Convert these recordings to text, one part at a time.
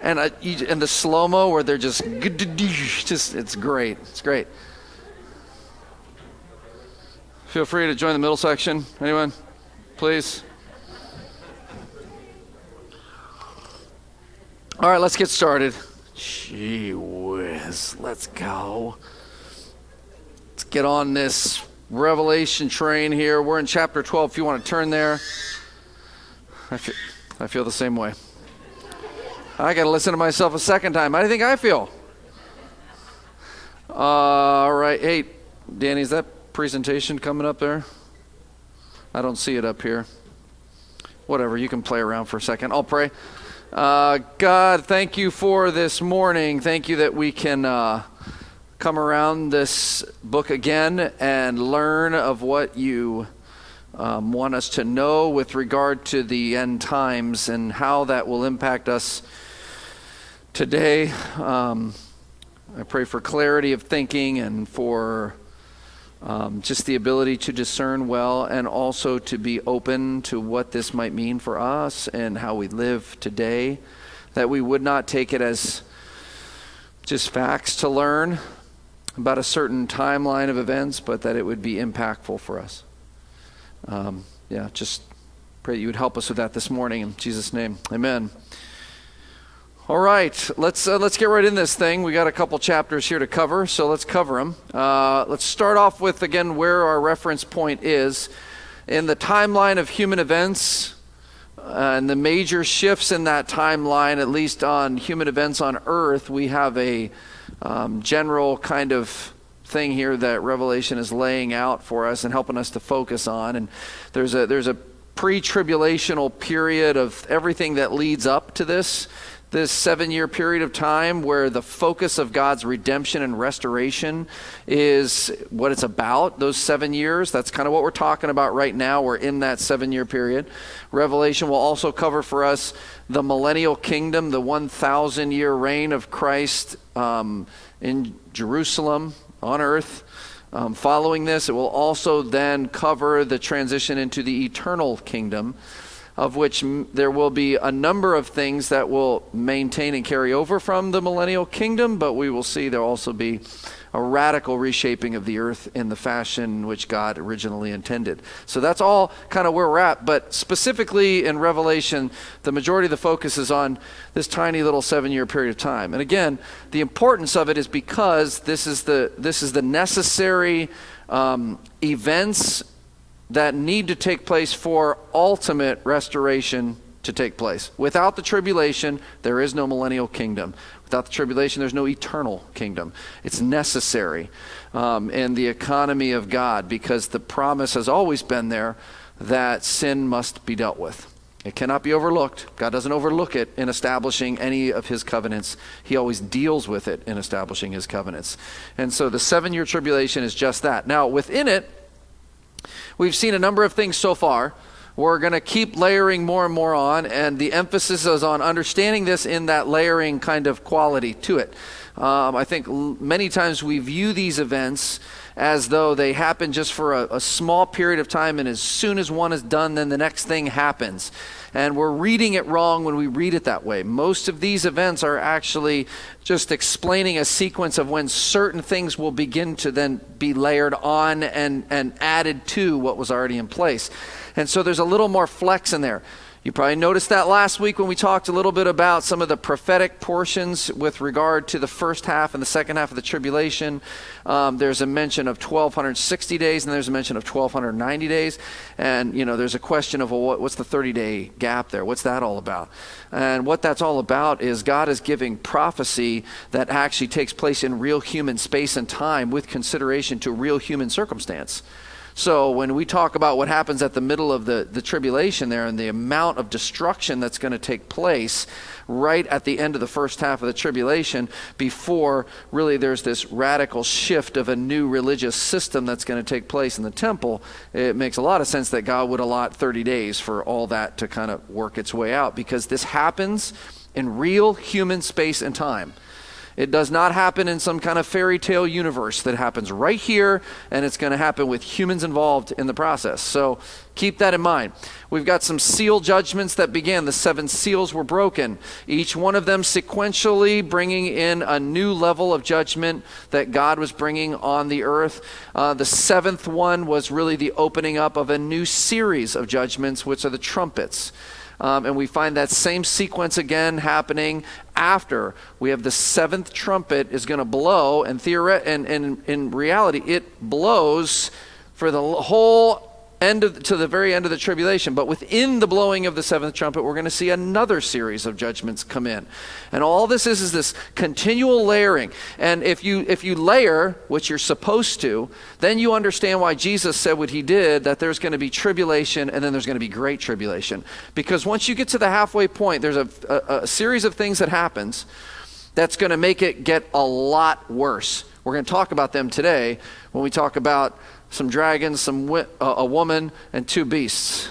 And the slow-mo where they're just, it's great. It's great. Feel free to join the middle section. Anyone? Please. All right, let's get started. Gee whiz, let's go. Let's get on this Revelation train here. We're in chapter 12 if you want to turn there. I feel the same way. I got to listen to myself a second time. How do you think I feel? All right. Hey, Danny, is that presentation coming up there? I don't see it up here. Whatever, you can play around for a second. I'll pray. God, thank you for this morning. Thank you that we can come around this book again and learn of what you want us to know with regard to the end times and how that will impact us today. I pray for clarity of thinking and for just the ability to discern well and also to be open to what this might mean for us and how we live today, that we would not take it as just facts to learn about a certain timeline of events, but that it would be impactful for us. Just pray that you would help us with that this morning. In Jesus' name, amen. All right, let's get right in this thing. We got a couple chapters here to cover, so let's cover them. Let's start off with, again, where our reference point is. In the timeline of human events and the major shifts in that timeline, at least on human events on earth, we have a general kind of thing here that Revelation is laying out for us and helping us to focus on. And there's a pre-tribulational period of everything that leads up to this 7-year period of time where the focus of God's redemption and restoration is what it's about, those 7 years. That's kind of what we're talking about right now. We're in that 7-year period. Revelation will also cover for us the millennial kingdom, the 1,000-year reign of Christ in Jerusalem on earth. Following this, it will also then cover the transition into the eternal kingdom, of which there will be a number of things that will maintain and carry over from the millennial kingdom, but we will see there will also be a radical reshaping of the earth in the fashion in which God originally intended. So that's all kind of where we're at, but specifically in Revelation, the majority of the focus is on this tiny little 7-year period of time. And again, the importance of it is because this is the necessary events that need to take place for ultimate restoration to take place. Without the tribulation, there is no millennial kingdom. Without the tribulation, there's no eternal kingdom. It's necessary in the economy of God because the promise has always been there that sin must be dealt with. It cannot be overlooked. God doesn't overlook it in establishing any of his covenants. He always deals with it in establishing his covenants. And so the 7-year tribulation is just that. Now, within it, we've seen a number of things so far. We're going to keep layering more and more on, and the emphasis is on understanding this in that layering kind of quality to it. I think many times we view these events as though they happen just for a small period of time, and as soon as one is done, then the next thing happens. And we're reading it wrong when we read it that way. Most of these events are actually just explaining a sequence of when certain things will begin to then be layered on and added to what was already in place. And so there's a little more flex in there. You probably noticed that last week when we talked a little bit about some of the prophetic portions with regard to the first half and the second half of the tribulation. There's a mention of 1,260 days and there's a mention of 1,290 days. And, there's a question of, well, what's the 30-day gap there? What's that all about? And what that's all about is God is giving prophecy that actually takes place in real human space and time with consideration to real human circumstance. So when we talk about what happens at the middle of the tribulation there and the amount of destruction that's going to take place right at the end of the first half of the tribulation before really there's this radical shift of a new religious system that's going to take place in the temple, it makes a lot of sense that God would allot 30 days for all that to kind of work its way out, because this happens in real human space and time. It does not happen in some kind of fairy tale universe. That happens right here, and it's going to happen with humans involved in the process. So keep that in mind. We've got some seal judgments that began. The 7 seals were broken, each one of them sequentially bringing in a new level of judgment that God was bringing on the earth. The 7th one was really the opening up of a new series of judgments, which are the trumpets. And we find that same sequence again happening after we have the 7th trumpet is going to blow, and in reality, it blows for the whole to the very end of the tribulation. But within the blowing of the 7th trumpet, we're going to see another series of judgments come in. And all this is this continual layering. And if you layer, which you're supposed to, then you understand why Jesus said what he did, that there's going to be tribulation and then there's going to be great tribulation. Because once you get to the halfway point, there's a series of things that happens that's going to make it get a lot worse. We're going to talk about them today when we talk about some dragons, a woman, and 2 beasts.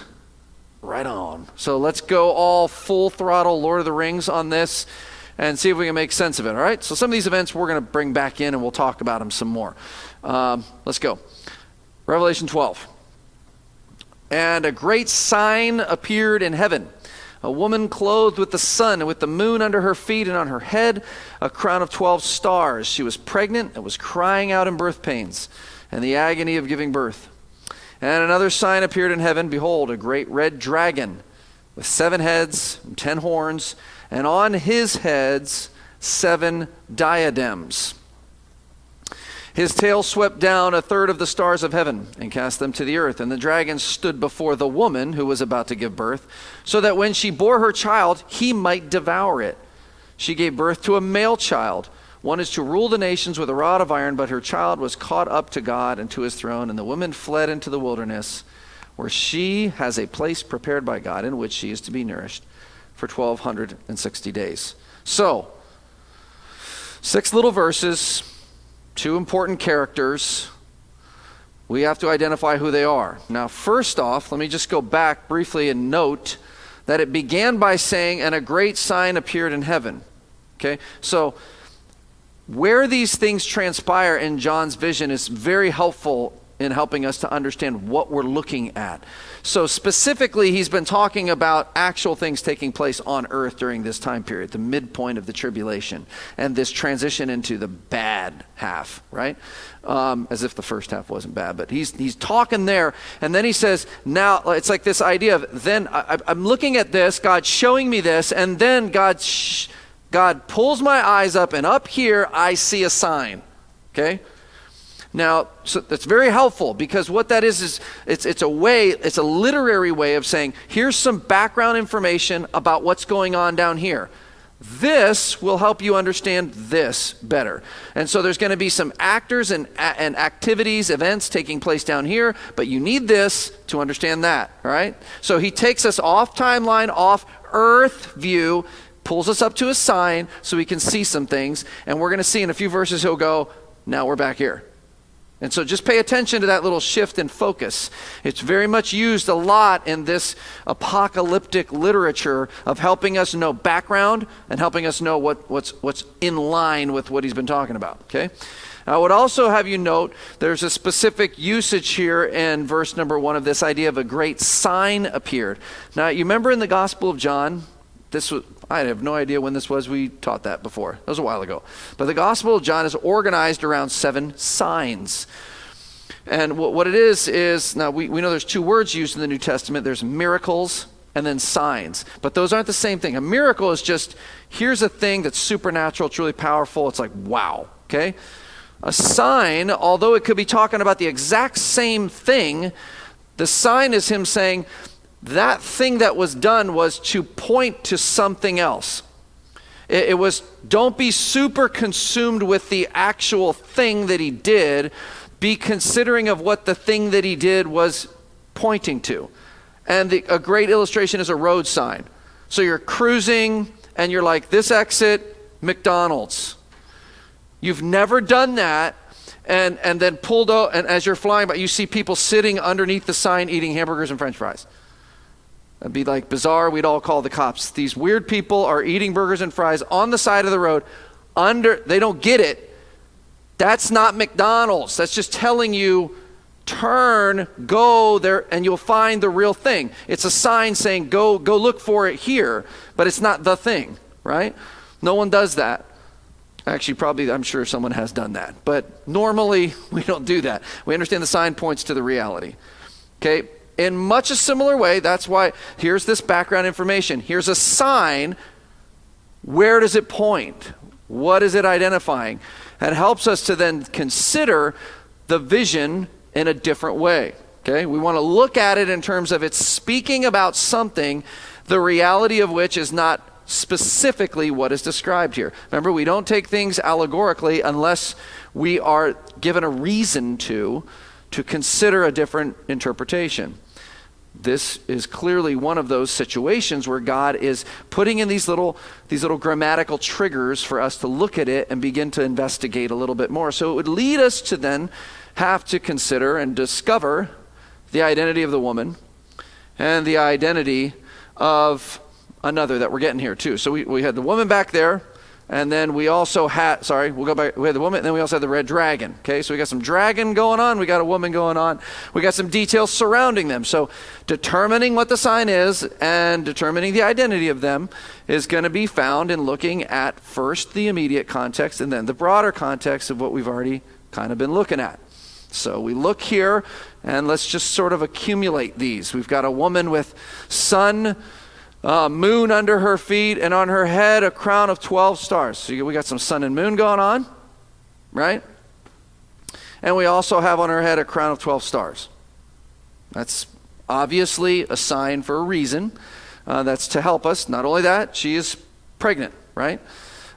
Right on. So let's go all full throttle Lord of the Rings on this and see if we can make sense of it, all right? So some of these events we're going to bring back in and we'll talk about them some more. Let's go. Revelation 12. And a great sign appeared in heaven. A woman clothed with the sun and with the moon under her feet, and on her head a crown of 12 stars. She was pregnant and was crying out in birth pains and the agony of giving birth. And another sign appeared in heaven. Behold, a great red dragon with 7 heads and 10 horns, and on his heads 7 diadems. His tail swept down 1/3 of the stars of heaven and cast them to the earth. And the dragon stood before the woman who was about to give birth, so that when she bore her child, he might devour it. She gave birth to a male child. One is to rule the nations with a rod of iron, but her child was caught up to God and to his throne. And the woman fled into the wilderness, where she has a place prepared by God in which she is to be nourished for 1,260 days. So, 6 little verses, 2 important characters. We have to identify who they are. Now, first off, let me just go back briefly and note that it began by saying, and a great sign appeared in heaven. Okay, so where these things transpire in John's vision is very helpful in helping us to understand what we're looking at. So specifically, he's been talking about actual things taking place on earth during this time period, the midpoint of the tribulation, and this transition into the bad half, right? As if the first half wasn't bad, but he's talking there, and then he says, now, it's like this idea of, then I'm looking at this, God's showing me this, and then God pulls my eyes up, and up here I see a sign. Okay? Now, so that's very helpful, because what that is it's a literary way of saying, here's some background information about what's going on down here. This will help you understand this better. And so there's going to be some actors and activities, events taking place down here, but you need this to understand that, all right? So he takes us off timeline, off earth view, pulls us up to a sign so we can see some things, and we're going to see in a few verses he'll go, now we're back here. And so just pay attention to that little shift in focus. It's very much used a lot in this apocalyptic literature of helping us know background and helping us know what's in line with what he's been talking about, okay? I would also have you note there's a specific usage here in verse number 1 of this idea of a great sign appeared. Now, you remember in the Gospel of John, I have no idea when this was. We taught that before. That was a while ago. But the Gospel of John is organized around 7 signs. And what it is now we know there's 2 words used in the New Testament. There's miracles and then signs. But those aren't the same thing. A miracle is just, here's a thing that's supernatural, it's really powerful. It's like, wow, okay? A sign, although it could be talking about the exact same thing, the sign is him saying, that thing that was done was to point to something else. It was, don't be super consumed with the actual thing that he did. Be considering of what the thing that he did was pointing to. And a great illustration is a road sign. So you're cruising and you're like, this exit, McDonald's. You've never done that. And then pulled out, and as you're flying by, you see people sitting underneath the sign eating hamburgers and French fries. That'd be like bizarre. We'd all call the cops. These weird people are eating burgers and fries on the side of the road. they don't get it. That's not McDonald's. That's just telling you, turn, go there, and you'll find the real thing. It's a sign saying, go look for it here, but it's not the thing, right? No one does that. Actually, probably, I'm sure someone has done that. But normally, we don't do that. We understand the sign points to the reality. Okay? In much a similar way, that's why here's this background information. Here's a sign. Where does it point? What is it identifying? It helps us to then consider the vision in a different way. Okay? We want to look at it in terms of it's speaking about something, the reality of which is not specifically what is described here. Remember, we don't take things allegorically unless we are given a reason to consider a different interpretation. This is clearly one of those situations where God is putting in these little grammatical triggers for us to look at it and begin to investigate a little bit more. So it would lead us to then have to consider and discover the identity of the woman and the identity of another that we're getting here too. So we had the woman back there, and then we also had, we'll go back, we had the woman, and then we also had the red dragon. Okay, so we got some dragon going on, we got a woman going on, we got some details surrounding them. So determining what the sign is and determining the identity of them is going to be found in looking at first the immediate context and then the broader context of what we've already kind of been looking at. So we look here, and let's just sort of accumulate these. We've got a woman with sun, moon under her feet, and on her head a crown of 12 stars. So we got some sun and moon going on, right? And we also have on her head a crown of 12 stars. That's obviously a sign for a reason. That's to help us. Not only that, she is pregnant, right?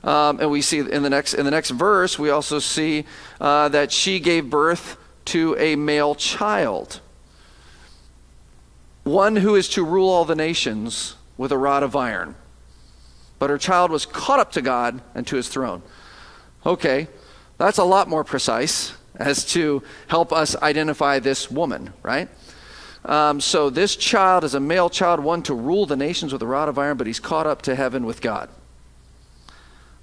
And we see in the next verse, we also see that she gave birth to a male child, one who is to rule all the nations with a rod of iron. But her child was caught up to God and to his throne. Okay, that's a lot more precise as to help us identify this woman, right? So this child is a male child, one to rule the nations with a rod of iron, but he's caught up to heaven with God.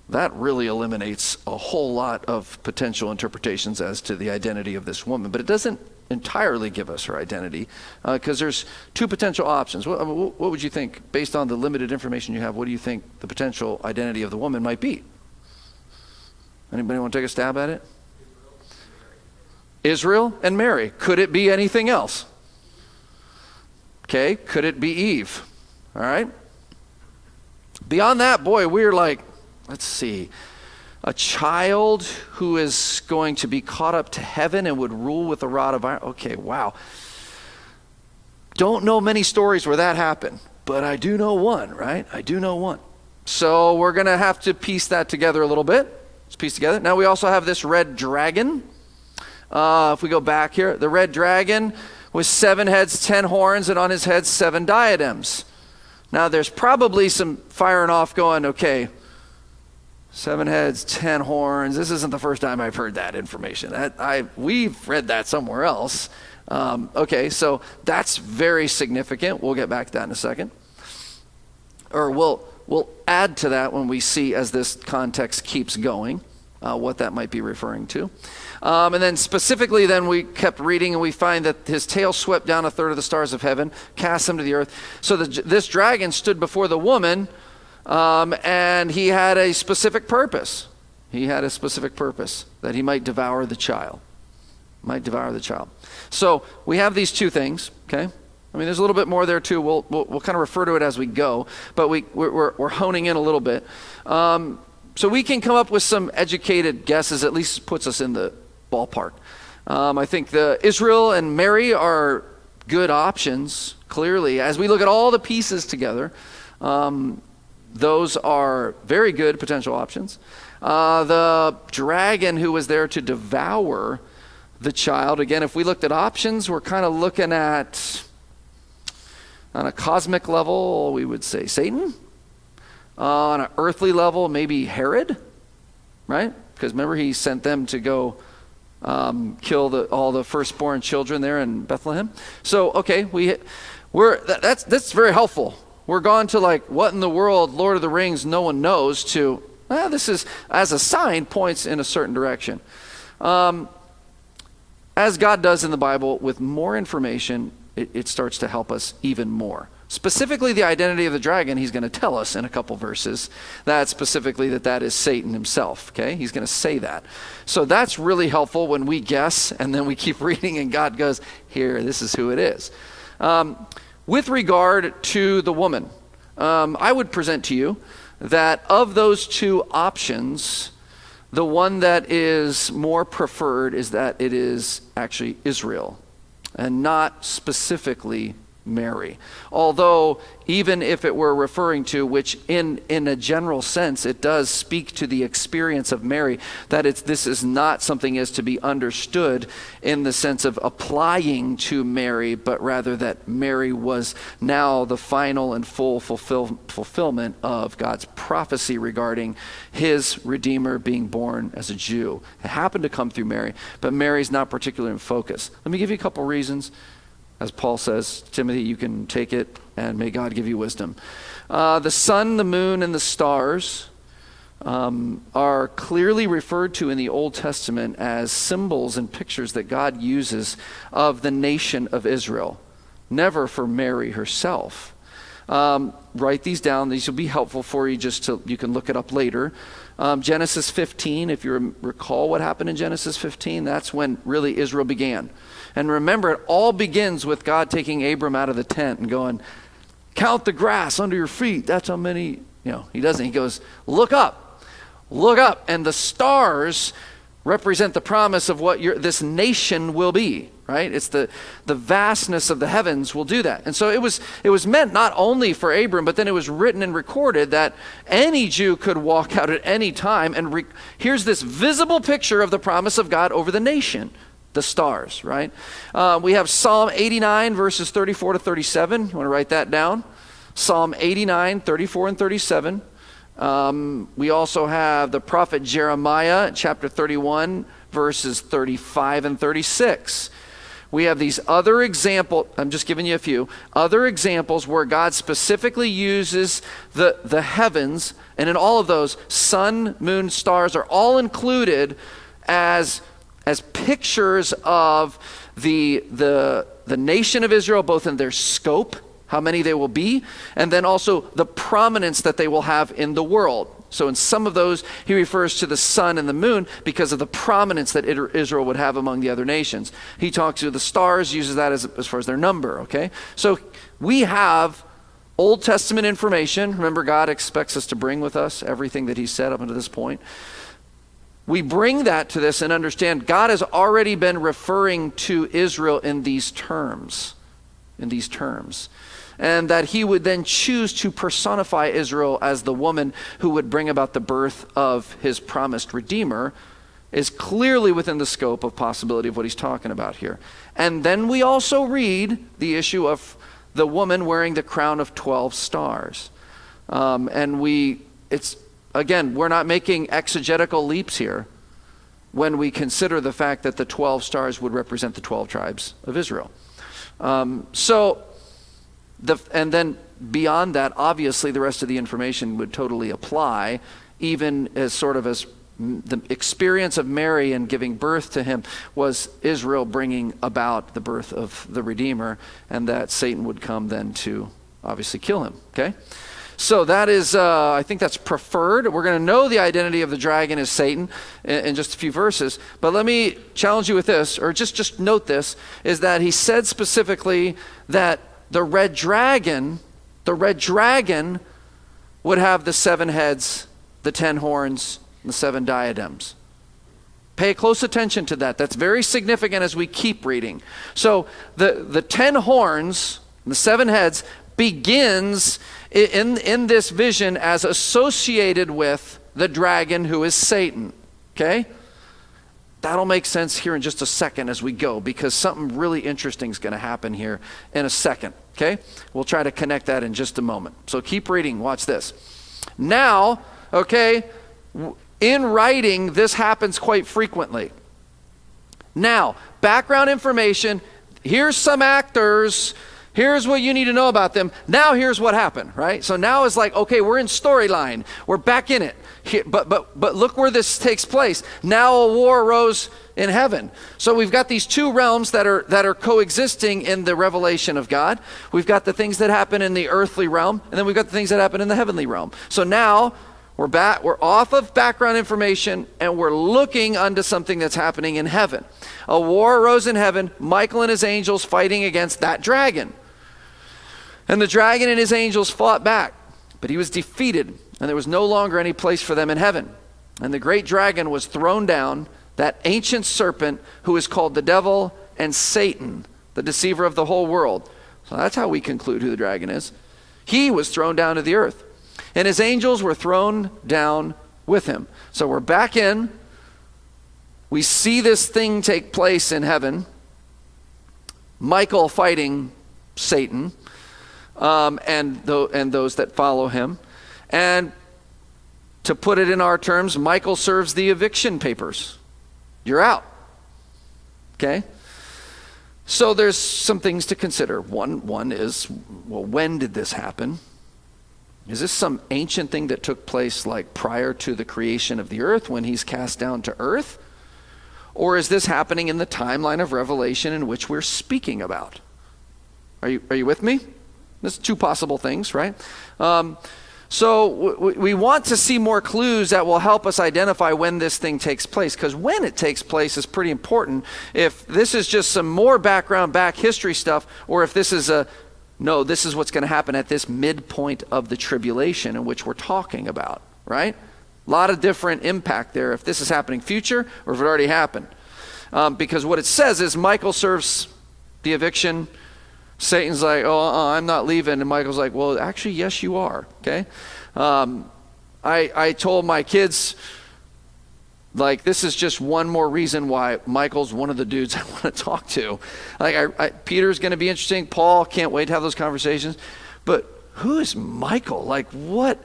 That really eliminates a whole lot of potential interpretations as to the identity of this woman. But it doesn't entirely give us her identity because there's two potential options. What would you think, based on the limited information you have, what do you think the potential identity of the woman might be? Anybody want to take a stab at it? Israel and Mary. Could it be anything else? Okay, could it be Eve? All right. Beyond that, boy, we're like, let's see, a child who is going to be caught up to heaven and would rule with a rod of iron. Okay, wow. Don't know many stories where that happened, but I do know one, right? I do know one. So we're going to have to piece that together a little bit. Let's piece together. Now we also have this red dragon. If we go back here, the red dragon with 7 heads, 10 horns, and on his head 7 diadems. Now there's probably some firing off going, okay, 7 heads, 10 horns. This isn't the first time I've heard that information. We've read that somewhere else. Okay, so that's very significant. We'll get back to that in a second. Or we'll add to that when we see, as this context keeps going, what that might be referring to. And then specifically, then we kept reading, and we find that his tail swept down 1/3 of the stars of heaven, cast them to the earth. So this dragon stood before the woman, and he had a specific purpose. He had a specific purpose, that he might devour the child. So we have these two things, okay? I mean, there's a little bit more there too. We'll kind of refer to it as we go, but we're honing in a little bit. So we can come up with some educated guesses, at least puts us in the ballpark. I think the Israel and Mary are good options, clearly. As we look at all the pieces together, those are very good potential options. The dragon who was there to devour the child, again, if we looked at options, we're kind of looking at, on a cosmic level, we would say Satan. On an earthly level, maybe Herod, right? Because remember, he sent them to go kill all the firstborn children there in Bethlehem. So, okay, that's very helpful. We're gone to like, what in the world, Lord of the Rings, no one knows, to, This is, as a sign, points in a certain direction. As God does in the Bible, with more information, it starts to help us even more. Specifically, the identity of the dragon, he's going to tell us in a couple verses that specifically that is Satan himself, okay? He's going to say that. So that's really helpful when we guess and then we keep reading and God goes, here, this is who it is. With regard to the woman, I would present to you that of those two options, the one that is more preferred is that it is actually Israel and not specifically Mary. Although, even if it were referring to, which in a general sense, it does speak to the experience of Mary, that this is not something is to be understood in the sense of applying to Mary, but rather that Mary was now the final and full fulfillment of God's prophecy regarding his Redeemer being born as a Jew. It happened to come through Mary, but Mary's not particularly in focus. Let me give you a couple reasons. As Paul says, Timothy, you can take it, and may God give you wisdom. The sun, the moon, and the stars are clearly referred to in the Old Testament as symbols and pictures that God uses of the nation of Israel, never for Mary herself. Write these down. These will be helpful for you you can look it up later. Genesis 15, if you recall what happened in Genesis 15, that's when really Israel began. And remember, it all begins with God taking Abram out of the tent and going, count the grass under your feet. That's how many, he doesn't. He goes, look up. And the stars represent the promise of what this nation will be, right? It's the vastness of the heavens will do that. And so it was meant not only for Abram, but then it was written and recorded that any Jew could walk out at any time. And here's this visible picture of the promise of God over the nation. The stars, right? We have Psalm 89, verses 34 to 37. You want to write that down? Psalm 89, 34 and 37. We also have the prophet Jeremiah, chapter 31, verses 35 and 36. We have these other examples, I'm just giving you a few, other examples where God specifically uses the heavens, and in all of those, sun, moon, stars are all included as pictures of the nation of Israel, both in their scope, how many they will be, and then also the prominence that they will have in the world. So in some of those, he refers to the sun and the moon because of the prominence that Israel would have among the other nations. He talks to the stars, uses that as far as their number, okay? So we have Old Testament information. Remember, God expects us to bring with us everything that he said up until this point. We bring that to this and understand God has already been referring to Israel in these terms. And that he would then choose to personify Israel as the woman who would bring about the birth of his promised Redeemer is clearly within the scope of possibility of what he's talking about here. And then we also read the issue of the woman wearing the crown of 12 stars. Again, we're not making exegetical leaps here when we consider the fact that the 12 stars would represent the 12 tribes of Israel. And then beyond that, obviously the rest of the information would totally apply, even as sort of as the experience of Mary and giving birth to him was Israel bringing about the birth of the Redeemer, and that Satan would come then to obviously kill him, okay? So that is, I think that's preferred. We're going to know the identity of the dragon is Satan in just a few verses. But let me challenge you with this, or just note this, is that he said specifically that the red dragon would have the 7 heads, the 10 horns, and the 7 diadems. Pay close attention to that. That's very significant as we keep reading. So the 10 horns and the 7 heads begins in this vision as associated with the dragon who is Satan, okay? That'll make sense here in just a second as we go, because something really interesting is going to happen here in a second, okay? We'll try to connect that in just a moment. So keep reading, watch this. Now, okay, in writing, this happens quite frequently. Now, background information, here's some actors. Here's what you need to know about them. Now here's what happened, right? So now it's like, okay, we're in storyline. We're back in it. but look where this takes place. Now a war arose in heaven. So we've got these two realms that are coexisting in the revelation of God. We've got the things that happen in the earthly realm, and then we've got the things that happen in the heavenly realm. So now we're off of background information, and we're looking unto something that's happening in heaven. A war arose in heaven, Michael and his angels fighting against that dragon. And the dragon and his angels fought back, but he was defeated, and there was no longer any place for them in heaven. And the great dragon was thrown down, that ancient serpent who is called the devil and Satan, the deceiver of the whole world. So that's how we conclude who the dragon is. He was thrown down to the earth, and his angels were thrown down with him. So we're back in. We see this thing take place in heaven. Michael fighting Satan. And those that follow him. And to put it in our terms, Michael serves the eviction papers. You're out. Okay? So there's some things to consider. One is, well, when did this happen? Is this some ancient thing that took place like prior to the creation of the earth when he's cast down to earth? Or is this happening in the timeline of Revelation in which we're speaking about? Are you with me? There's two possible things, right? So we want to see more clues that will help us identify when this thing takes place, because when it takes place is pretty important. If this is just some more background, back history stuff, or if this is this is what's going to happen at this midpoint of the tribulation in which we're talking about, right? A lot of different impact there if this is happening future or if it already happened. Because what it says is Michael serves the eviction. Satan's like, I'm not leaving. And Michael's like, well, actually, yes, you are. Okay. I told my kids, like, this is just one more reason why Michael's one of the dudes I want to talk to. Like, Peter's going to be interesting. Paul, can't wait to have those conversations. But who is Michael? Like, what?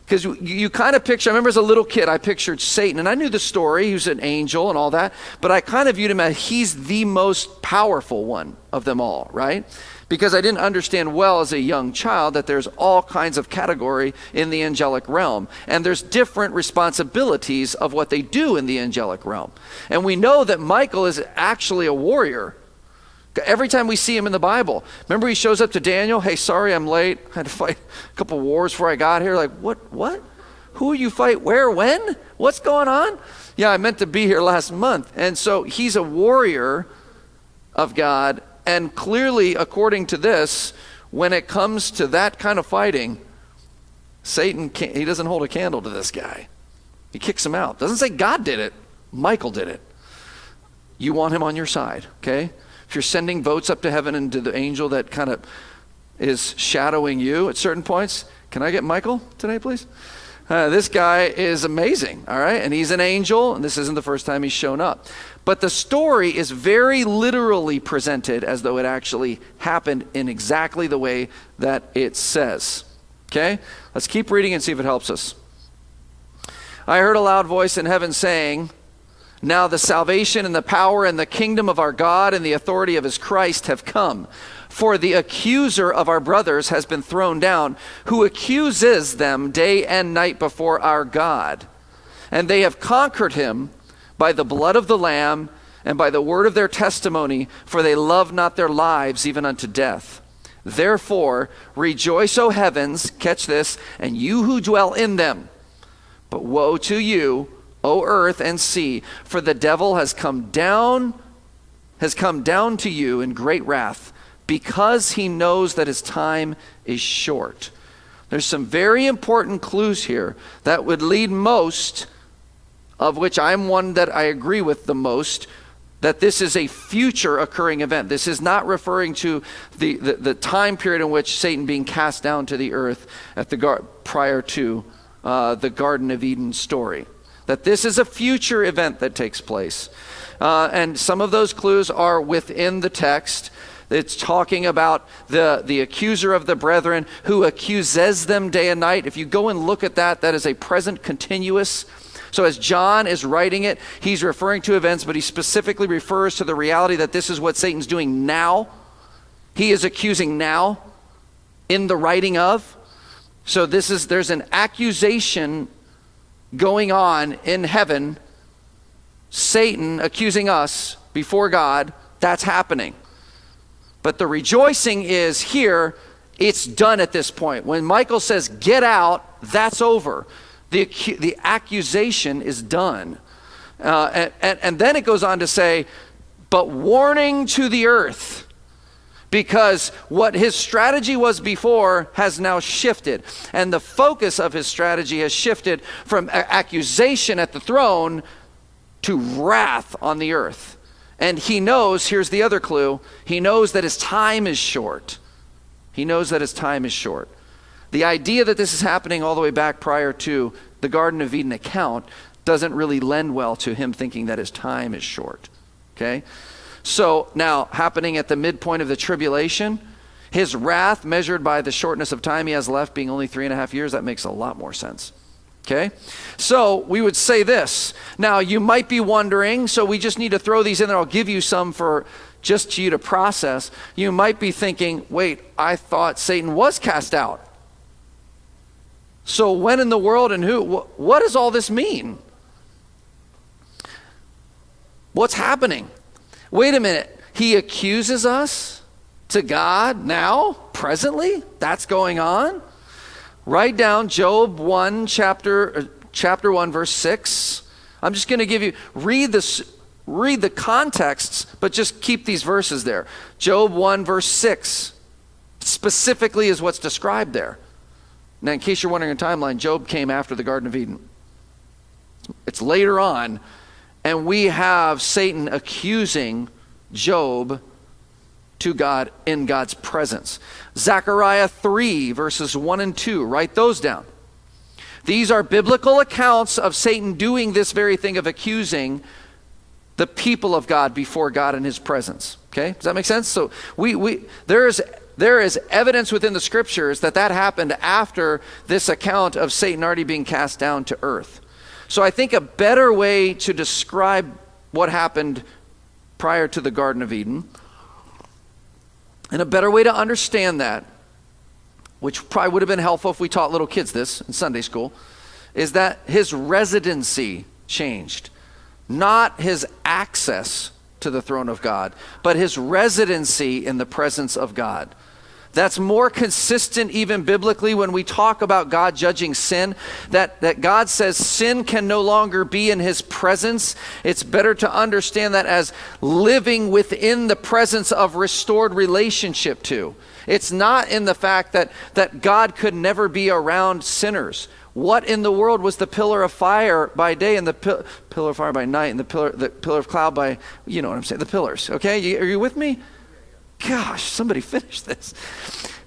Because you kind of picture, I remember as a little kid, I pictured Satan, and I knew the story. He was an angel and all that, but I kind of viewed him as he's the most powerful one of them all, right? Because I didn't understand well as a young child that there's all kinds of category in the angelic realm, and there's different responsibilities of what they do in the angelic realm. And we know that Michael is actually a warrior. Every time we see him in the Bible, remember he shows up to Daniel, hey, sorry I'm late, I had to fight a couple wars before I got here. Like, what? Who you fight, where, when? What's going on? Yeah, I meant to be here last month. And so he's a warrior of God, and clearly, according to this, when it comes to that kind of fighting, Satan, he doesn't hold a candle to this guy. He kicks him out. Doesn't say God did it, Michael did it. You want him on your side, okay? If you're sending votes up to heaven and to the angel that kind of is shadowing you at certain points, can I get Michael today, please? This guy is amazing, all right? And he's an angel, and this isn't the first time he's shown up. But the story is very literally presented as though it actually happened in exactly the way that it says, okay? Let's keep reading and see if it helps us. I heard a loud voice in heaven saying, now the salvation and the power and the kingdom of our God and the authority of his Christ have come. For the accuser of our brothers has been thrown down, who accuses them day and night before our God. And they have conquered him by the blood of the Lamb and by the word of their testimony, for they love not their lives even unto death. Therefore, rejoice, O heavens, catch this, and you who dwell in them. But woe to you, O earth and sea, for the devil has come down to you in great wrath, because he knows that his time is short. There's some very important clues here that would lead most, of which I'm one that I agree with the most, that this is a future occurring event. This is not referring to the time period in which Satan being cast down to the earth at prior to the Garden of Eden story. That this is a future event that takes place. And some of those clues are within the text. It's talking about the accuser of the brethren who accuses them day and night. If you go and look at that, that is a present continuous. So as John is writing it, he's referring to events, but he specifically refers to the reality that this is what Satan's doing now. He is accusing now in the writing of. So there's an accusation going on in heaven, Satan accusing us before God, that's happening. But the rejoicing is here, it's done at this point. When Michael says, get out, that's over. The accusation is done. And then it goes on to say, but warning to the earth, because what his strategy was before has now shifted. And the focus of his strategy has shifted from accusation at the throne to wrath on the earth. And he knows, here's the other clue, he knows that his time is short. He knows that his time is short. The idea that this is happening all the way back prior to the Garden of Eden account doesn't really lend well to him thinking that his time is short. Okay? So now, happening at the midpoint of the tribulation, his wrath measured by the shortness of time he has left being only 3.5 years, that makes a lot more sense. Okay? So we would say this. Now, you might be wondering, so we just need to throw these in there. I'll give you some for just to you to process. You might be thinking, wait, I thought Satan was cast out. So when in the world and who? What does all this mean? What's happening? Wait a minute. He accuses us to God now, presently? That's going on? Write down Job 1, chapter 1, verse 6. I'm just going to give you, read the contexts, but just keep these verses there. Job 1, verse 6, specifically is what's described there. Now, in case you're wondering a timeline, Job came after the Garden of Eden. It's later on, and we have Satan accusing Job to God in God's presence. Zechariah 3, verses 1 and 2. Write those down. These are biblical accounts of Satan doing this very thing of accusing the people of God before God in his presence. Okay? Does that make sense? So there is evidence within the scriptures that happened after this account of Satan already being cast down to earth. So I think a better way to describe what happened prior to the Garden of Eden, and a better way to understand that, which probably would have been helpful if we taught little kids this in Sunday school, is that his residency changed. Not his access to the throne of God, but his residency in the presence of God. That's more consistent even biblically when we talk about God judging sin, that God says sin can no longer be in his presence. It's better to understand that as living within the presence of restored relationship to. It's not in the fact that God could never be around sinners. What in the world was the pillar of fire by day and the pillar of fire by night and the pillar of cloud by, you know what I'm saying, the pillars, okay? Are you with me? Gosh, somebody finish this.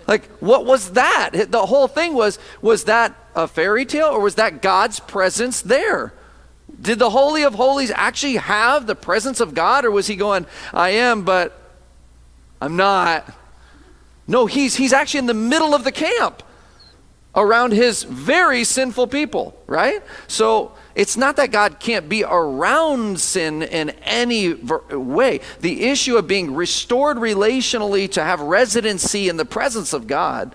Like, what was that? The whole thing was that a fairy tale, or was that God's presence there? Did the Holy of Holies actually have the presence of God, or was he going, I am, but I'm not? No, he's actually in the middle of the camp around his very sinful people, right? So it's not that God can't be around sin in any way. The issue of being restored relationally to have residency in the presence of God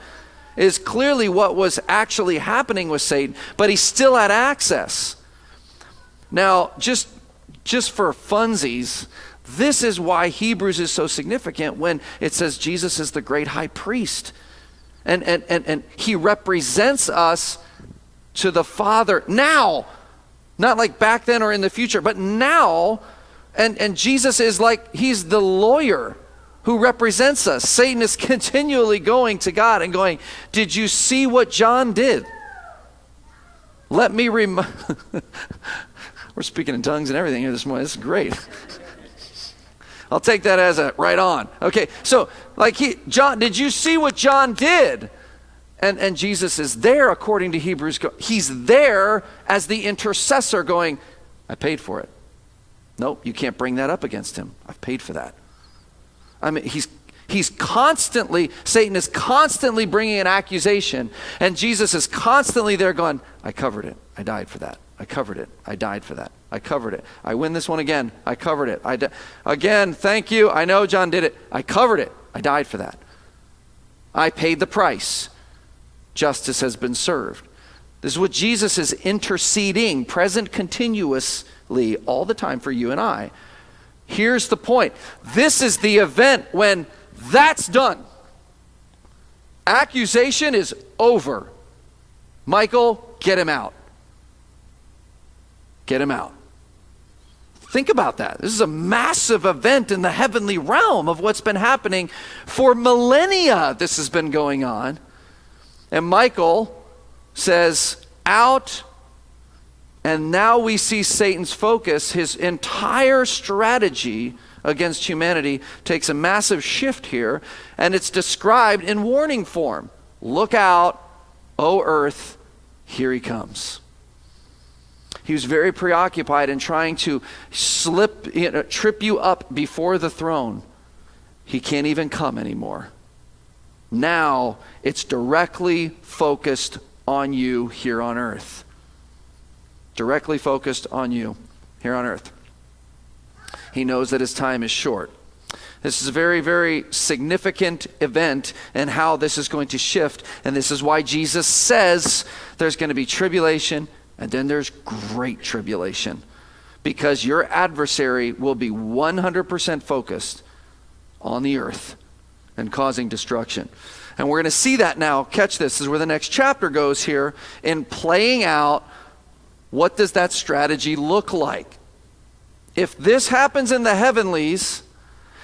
is clearly what was actually happening with Satan, but he still had access. Now, just for funsies, this is why Hebrews is so significant when it says Jesus is the great high priest. And he represents us to the Father now. Not like back then or in the future, but now. And Jesus is like, he's the lawyer who represents us. Satan is continually going to God and going, did you see what John did? Let me We're speaking in tongues and everything here this morning. This is great. I'll take that as a right on. Okay, so like John, did you see what John did? And Jesus is there according to Hebrews. He's there as the intercessor going, I paid for it. Nope, you can't bring that up against him. I've paid for that. I mean, he's constantly, Satan is constantly bringing an accusation, and Jesus is constantly there going, I covered it. I died for that. I covered it. I died for that. I covered it. I win this one again. I covered it. Again, thank you. I know John did it. I covered it. I died for that. I paid the price. Justice has been served. This is what Jesus is interceding, present continuously all the time for you and I. Here's the point. This is the event when that's done. Accusation is over. Michael, get him out. Get him out. Think about that. This is a massive event in the heavenly realm of what's been happening for millennia. This has been going on. And Michael says, out. And now we see Satan's focus, his entire strategy against humanity takes a massive shift here, and it's described in warning form. Look out, O earth, here he comes. He was very preoccupied in trying to trip you up before the throne. He can't even come anymore. Now it's directly focused on you here on earth. Directly focused on you here on earth. He knows that his time is short. This is a very, very significant event and how this is going to shift. And this is why Jesus says there's going to be tribulation and then there's great tribulation. Because your adversary will be 100% focused on the earth and causing destruction. And we're going to see that now. Catch this. This is where the next chapter goes here in playing out what does that strategy look like. If this happens in the heavenlies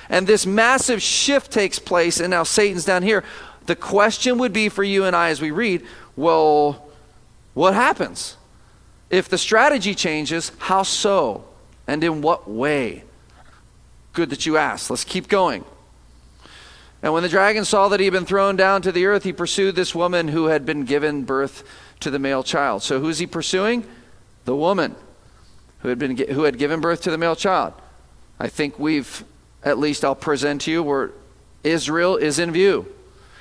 and this massive shift takes place and now Satan's down here, the question would be for you and I as we read, well, what happens? If the strategy changes, how so? And in what way? Good that you asked. Let's keep going. And when the dragon saw that he had been thrown down to the earth, he pursued this woman who had been given birth to the male child. So who's he pursuing? The woman who had given birth to the male child. I think at least I'll present to you where Israel is in view.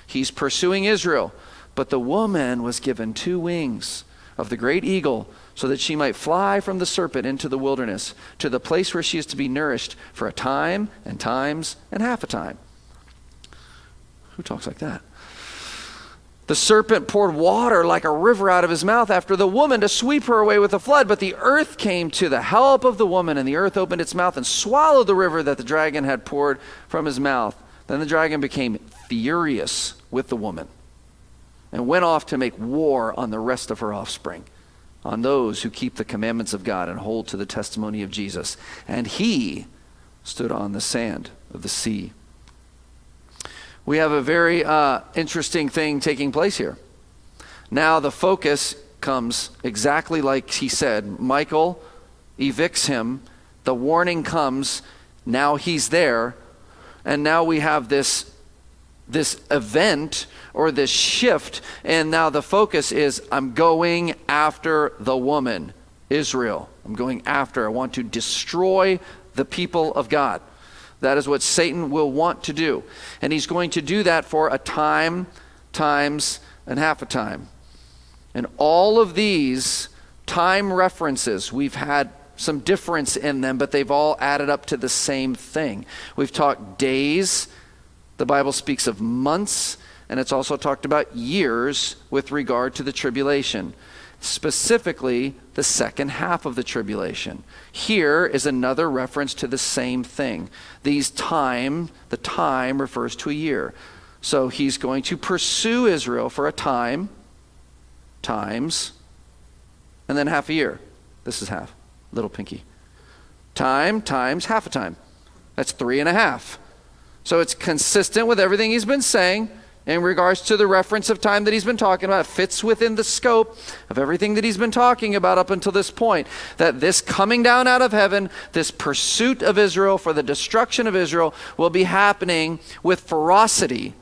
He's pursuing Israel. But the woman was given 2 wings of the great eagle so that she might fly from the serpent into the wilderness to the place where she is to be nourished for a time and times and half a time. Who talks like that? The serpent poured water like a river out of his mouth after the woman to sweep her away with a flood. But the earth came to the help of the woman, and the earth opened its mouth and swallowed the river that the dragon had poured from his mouth. Then the dragon became furious with the woman and went off to make war on the rest of her offspring, on those who keep the commandments of God and hold to the testimony of Jesus. And he stood on the sand of the sea. We have a very interesting thing taking place here. Now the focus comes exactly like he said. Michael evicts him. The warning comes. Now he's there. And now we have this event or this shift. And now the focus is, I'm going after the woman, Israel. I'm going after. I want to destroy the people of God. That is what Satan will want to do. And he's going to do that for a time, times, and half a time. And all of these time references, we've had some difference in them, but they've all added up to the same thing. We've talked days. The Bible speaks of months, and it's also talked about years with regard to the tribulation. Specifically, the second half of the tribulation. Here is another reference to the same thing. The time refers to a year. So he's going to pursue Israel for a time, times, and then half a year. This is half, little pinky. Time times half a time. That's 3.5. So it's consistent with everything he's been saying. In regards to the reference of time that he's been talking about, it fits within the scope of everything that he's been talking about up until this point. That this coming down out of heaven, this pursuit of Israel for the destruction of Israel will be happening with ferocity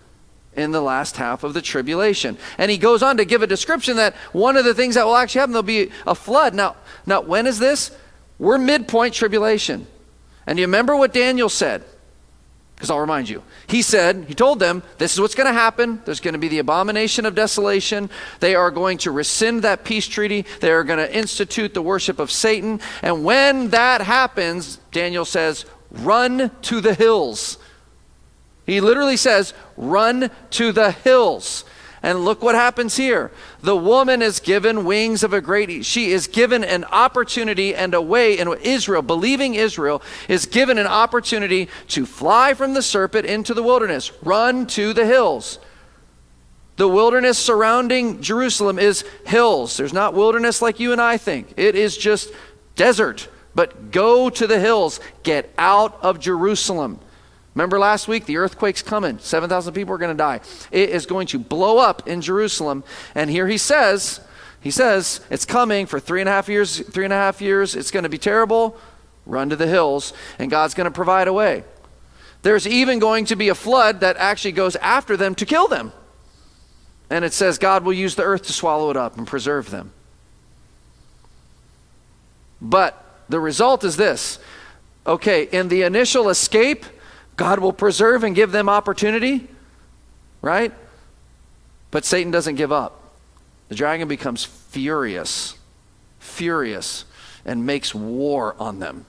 in the last half of the tribulation. And he goes on to give a description that one of the things that will actually happen, there'll be a flood. Now when is this? We're midpoint tribulation. And you remember what Daniel said? Because I'll remind you. He told them, this is what's going to happen. There's going to be the abomination of desolation. They are going to rescind that peace treaty. They are going to institute the worship of Satan. And when that happens, Daniel says, run to the hills. He literally says, run to the hills. And look what happens here. The woman is given wings of a great, she is given an opportunity and a way, and Israel, believing Israel, is given an opportunity to fly from the serpent into the wilderness, run to the hills. The wilderness surrounding Jerusalem is hills. There's not wilderness like you and I think. It is just desert. But go to the hills. Get out of Jerusalem. Remember last week, the earthquake's coming. 7,000 people are going to die. It is going to blow up in Jerusalem. And here he says, it's coming for 3.5 years. 3.5 years. It's going to be terrible. Run to the hills. And God's going to provide a way. There's even going to be a flood that actually goes after them to kill them. And it says God will use the earth to swallow it up and preserve them. But the result is this. Okay, in the initial escape, God will preserve and give them opportunity, right? But Satan doesn't give up. The dragon becomes furious, and makes war on them.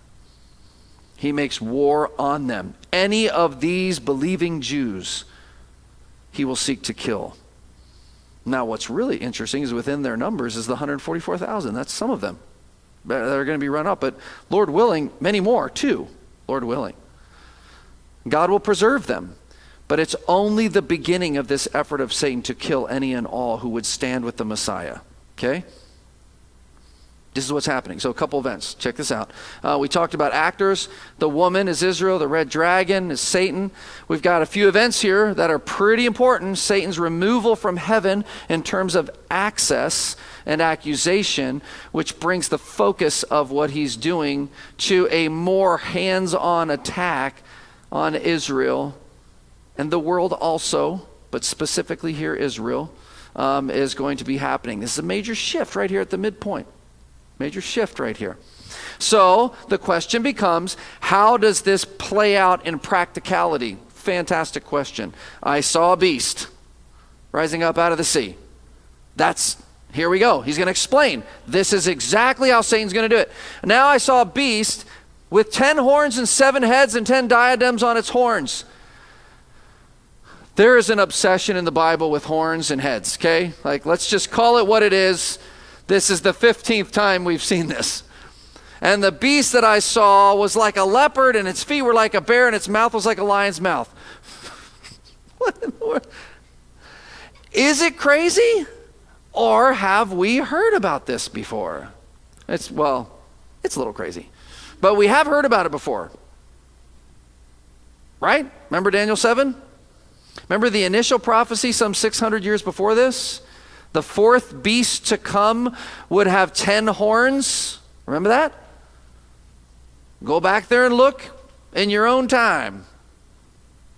He makes war on them. Any of these believing Jews, he will seek to kill. Now, what's really interesting is within their numbers is the 144,000. That's some of them that are going to be run up. But Lord willing, many more too, Lord willing. God will preserve them. But it's only the beginning of this effort of Satan to kill any and all who would stand with the Messiah. Okay? This is what's happening. So a couple events. Check this out. We talked about actors. The woman is Israel. The red dragon is Satan. We've got a few events here that are pretty important. Satan's removal from heaven in terms of access and accusation, which brings the focus of what he's doing to a more hands-on attack on Israel and the world also, but specifically here Israel, is going to be happening. This is a major shift right here at the midpoint. Major shift right here. So the question becomes, how does this play out in practicality? Fantastic question. I saw a beast rising up out of the sea. Here we go. He's going to explain. This is exactly how Satan's going to do it. Now I saw a beast with 10 horns and 7 heads and 10 diadems on its horns. There is an obsession in the Bible with horns and heads, okay? Like, let's just call it what it is. This is the 15th time we've seen this. And the beast that I saw was like a leopard, and its feet were like a bear, and its mouth was like a lion's mouth. What in the world? Is it crazy? Or have we heard about this before? It's a little crazy. But we have heard about it before. Right? Remember Daniel 7? Remember the initial prophecy some 600 years before this? The fourth beast to come would have 10 horns. Remember that? Go back there and look in your own time.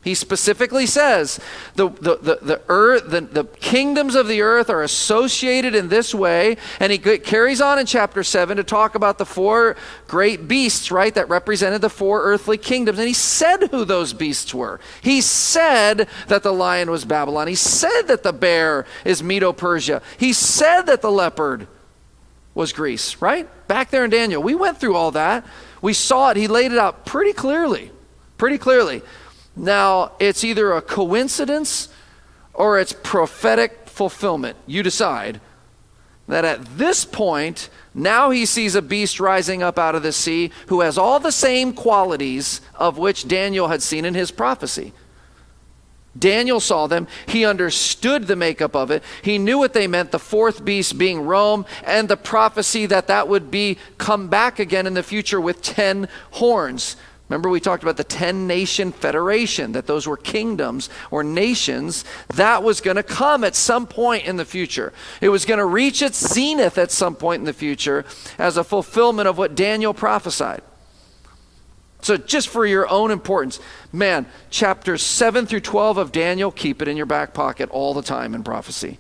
He specifically says the earth, the kingdoms of the earth are associated in this way, and he carries on in chapter 7 to talk about the 4 great beasts, right, that represented the 4 earthly kingdoms. And he said who those beasts were. He said that the lion was Babylon. He said that the bear is Medo-Persia. He said that the leopard was Greece, right? Back there in Daniel. We went through all that. We saw it. He laid it out pretty clearly. Now, it's either a coincidence or it's prophetic fulfillment. You decide. That at this point, now he sees a beast rising up out of the sea who has all the same qualities of which Daniel had seen in his prophecy. Daniel saw them. He understood the makeup of it. He knew what they meant, the fourth beast being Rome, and the prophecy that would be come back again in the future with 10 horns. Remember we talked about the 10-nation federation, that those were kingdoms or nations. That was going to come at some point in the future. It was going to reach its zenith at some point in the future as a fulfillment of what Daniel prophesied. So just for your own importance, man, chapters 7 through 12 of Daniel, keep it in your back pocket all the time in prophecy.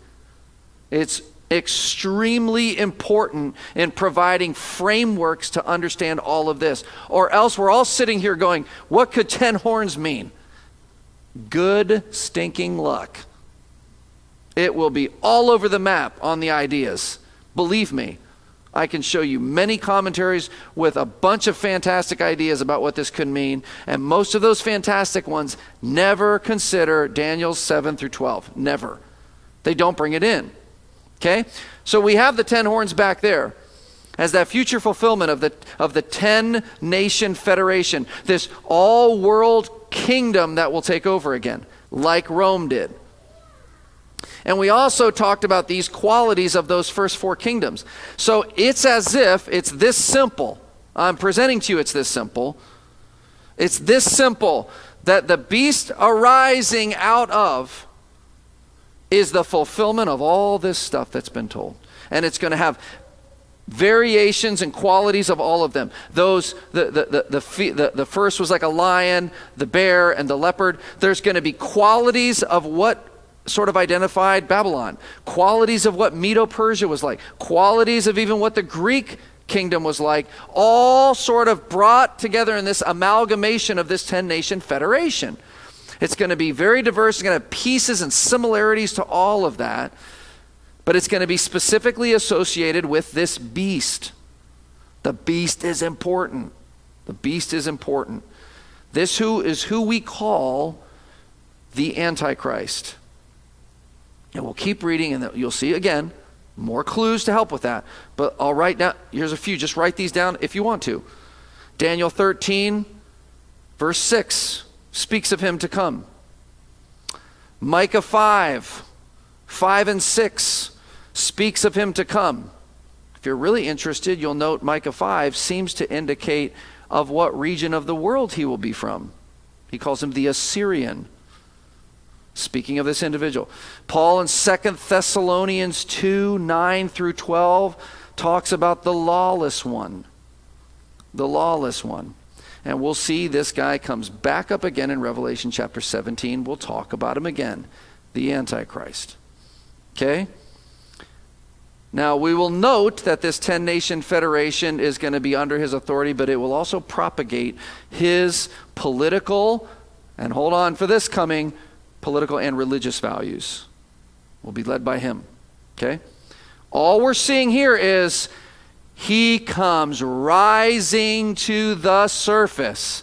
It's extremely important in providing frameworks to understand all of this. Or else we're all sitting here going, what could 10 horns mean? Good stinking luck. It will be all over the map on the ideas. Believe me, I can show you many commentaries with a bunch of fantastic ideas about what this could mean. And most of those fantastic ones never consider Daniel 7 through 12. Never. They don't bring it in. Okay? So we have the 10 horns back there as that future fulfillment of the 10-nation federation, this all-world kingdom that will take over again, like Rome did. And we also talked about these qualities of those first 4 kingdoms. So it's as if it's this simple. I'm presenting to you it's this simple. It's this simple, that the beast arising out of is the fulfillment of all this stuff that's been told. And it's going to have variations and qualities of all of them. Those, the first was like a lion, the bear, and the leopard. There's going to be qualities of what sort of identified Babylon, qualities of what Medo-Persia was like, qualities of even what the Greek kingdom was like, all sort of brought together in this amalgamation of this 10-nation federation. It's going to be very diverse. It's going to have pieces and similarities to all of that. But it's going to be specifically associated with this beast. The beast is important. The beast is important. This is who we call the Antichrist. And we'll keep reading, and you'll see again more clues to help with that. But I'll write down, here's a few. Just write these down if you want to. Daniel 13, verse 6 speaks of him to come. Micah 5 and 6 speaks of him to come. If you're really interested, you'll note Micah 5 seems to indicate of what region of the world he will be from. He calls him the Assyrian, speaking of this individual. Paul in 2 Thessalonians 2, 9 through 12 talks about the lawless one. The lawless one. And we'll see this guy comes back up again in Revelation chapter 17. We'll talk about him again, the Antichrist. Okay? Now, we will note that this 10-nation federation is going to be under his authority, but it will also propagate his political, and hold on for this coming, political and religious values. Will be led by him. Okay? All we're seeing here is he comes rising to the surface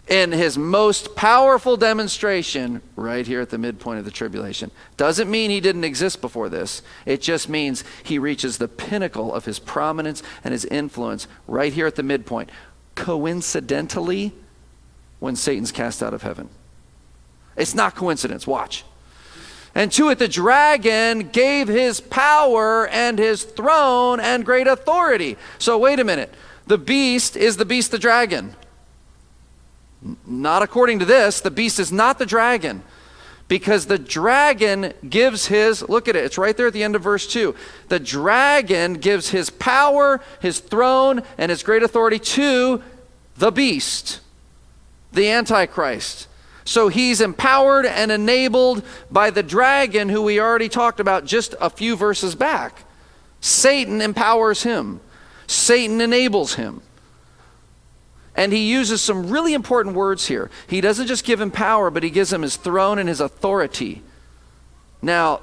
in his most powerful demonstration right here at the midpoint of the tribulation. Doesn't mean he didn't exist before this. It just means he reaches the pinnacle of his prominence and his influence right here at the midpoint. Coincidentally, when Satan's cast out of heaven. It's not coincidence. Watch. And to it the dragon gave his power and his throne and great authority. So wait a minute. The beast is the beast, the dragon. Not according to this. The beast is not the dragon. Because the dragon gives his, look at it, it's right there at the end of verse 2. The dragon gives his power, his throne, and his great authority to the beast, the Antichrist. So he's empowered and enabled by the dragon who we already talked about just a few verses back. Satan empowers him. Satan enables him. And he uses some really important words here. He doesn't just give him power, but he gives him his throne and his authority. Now,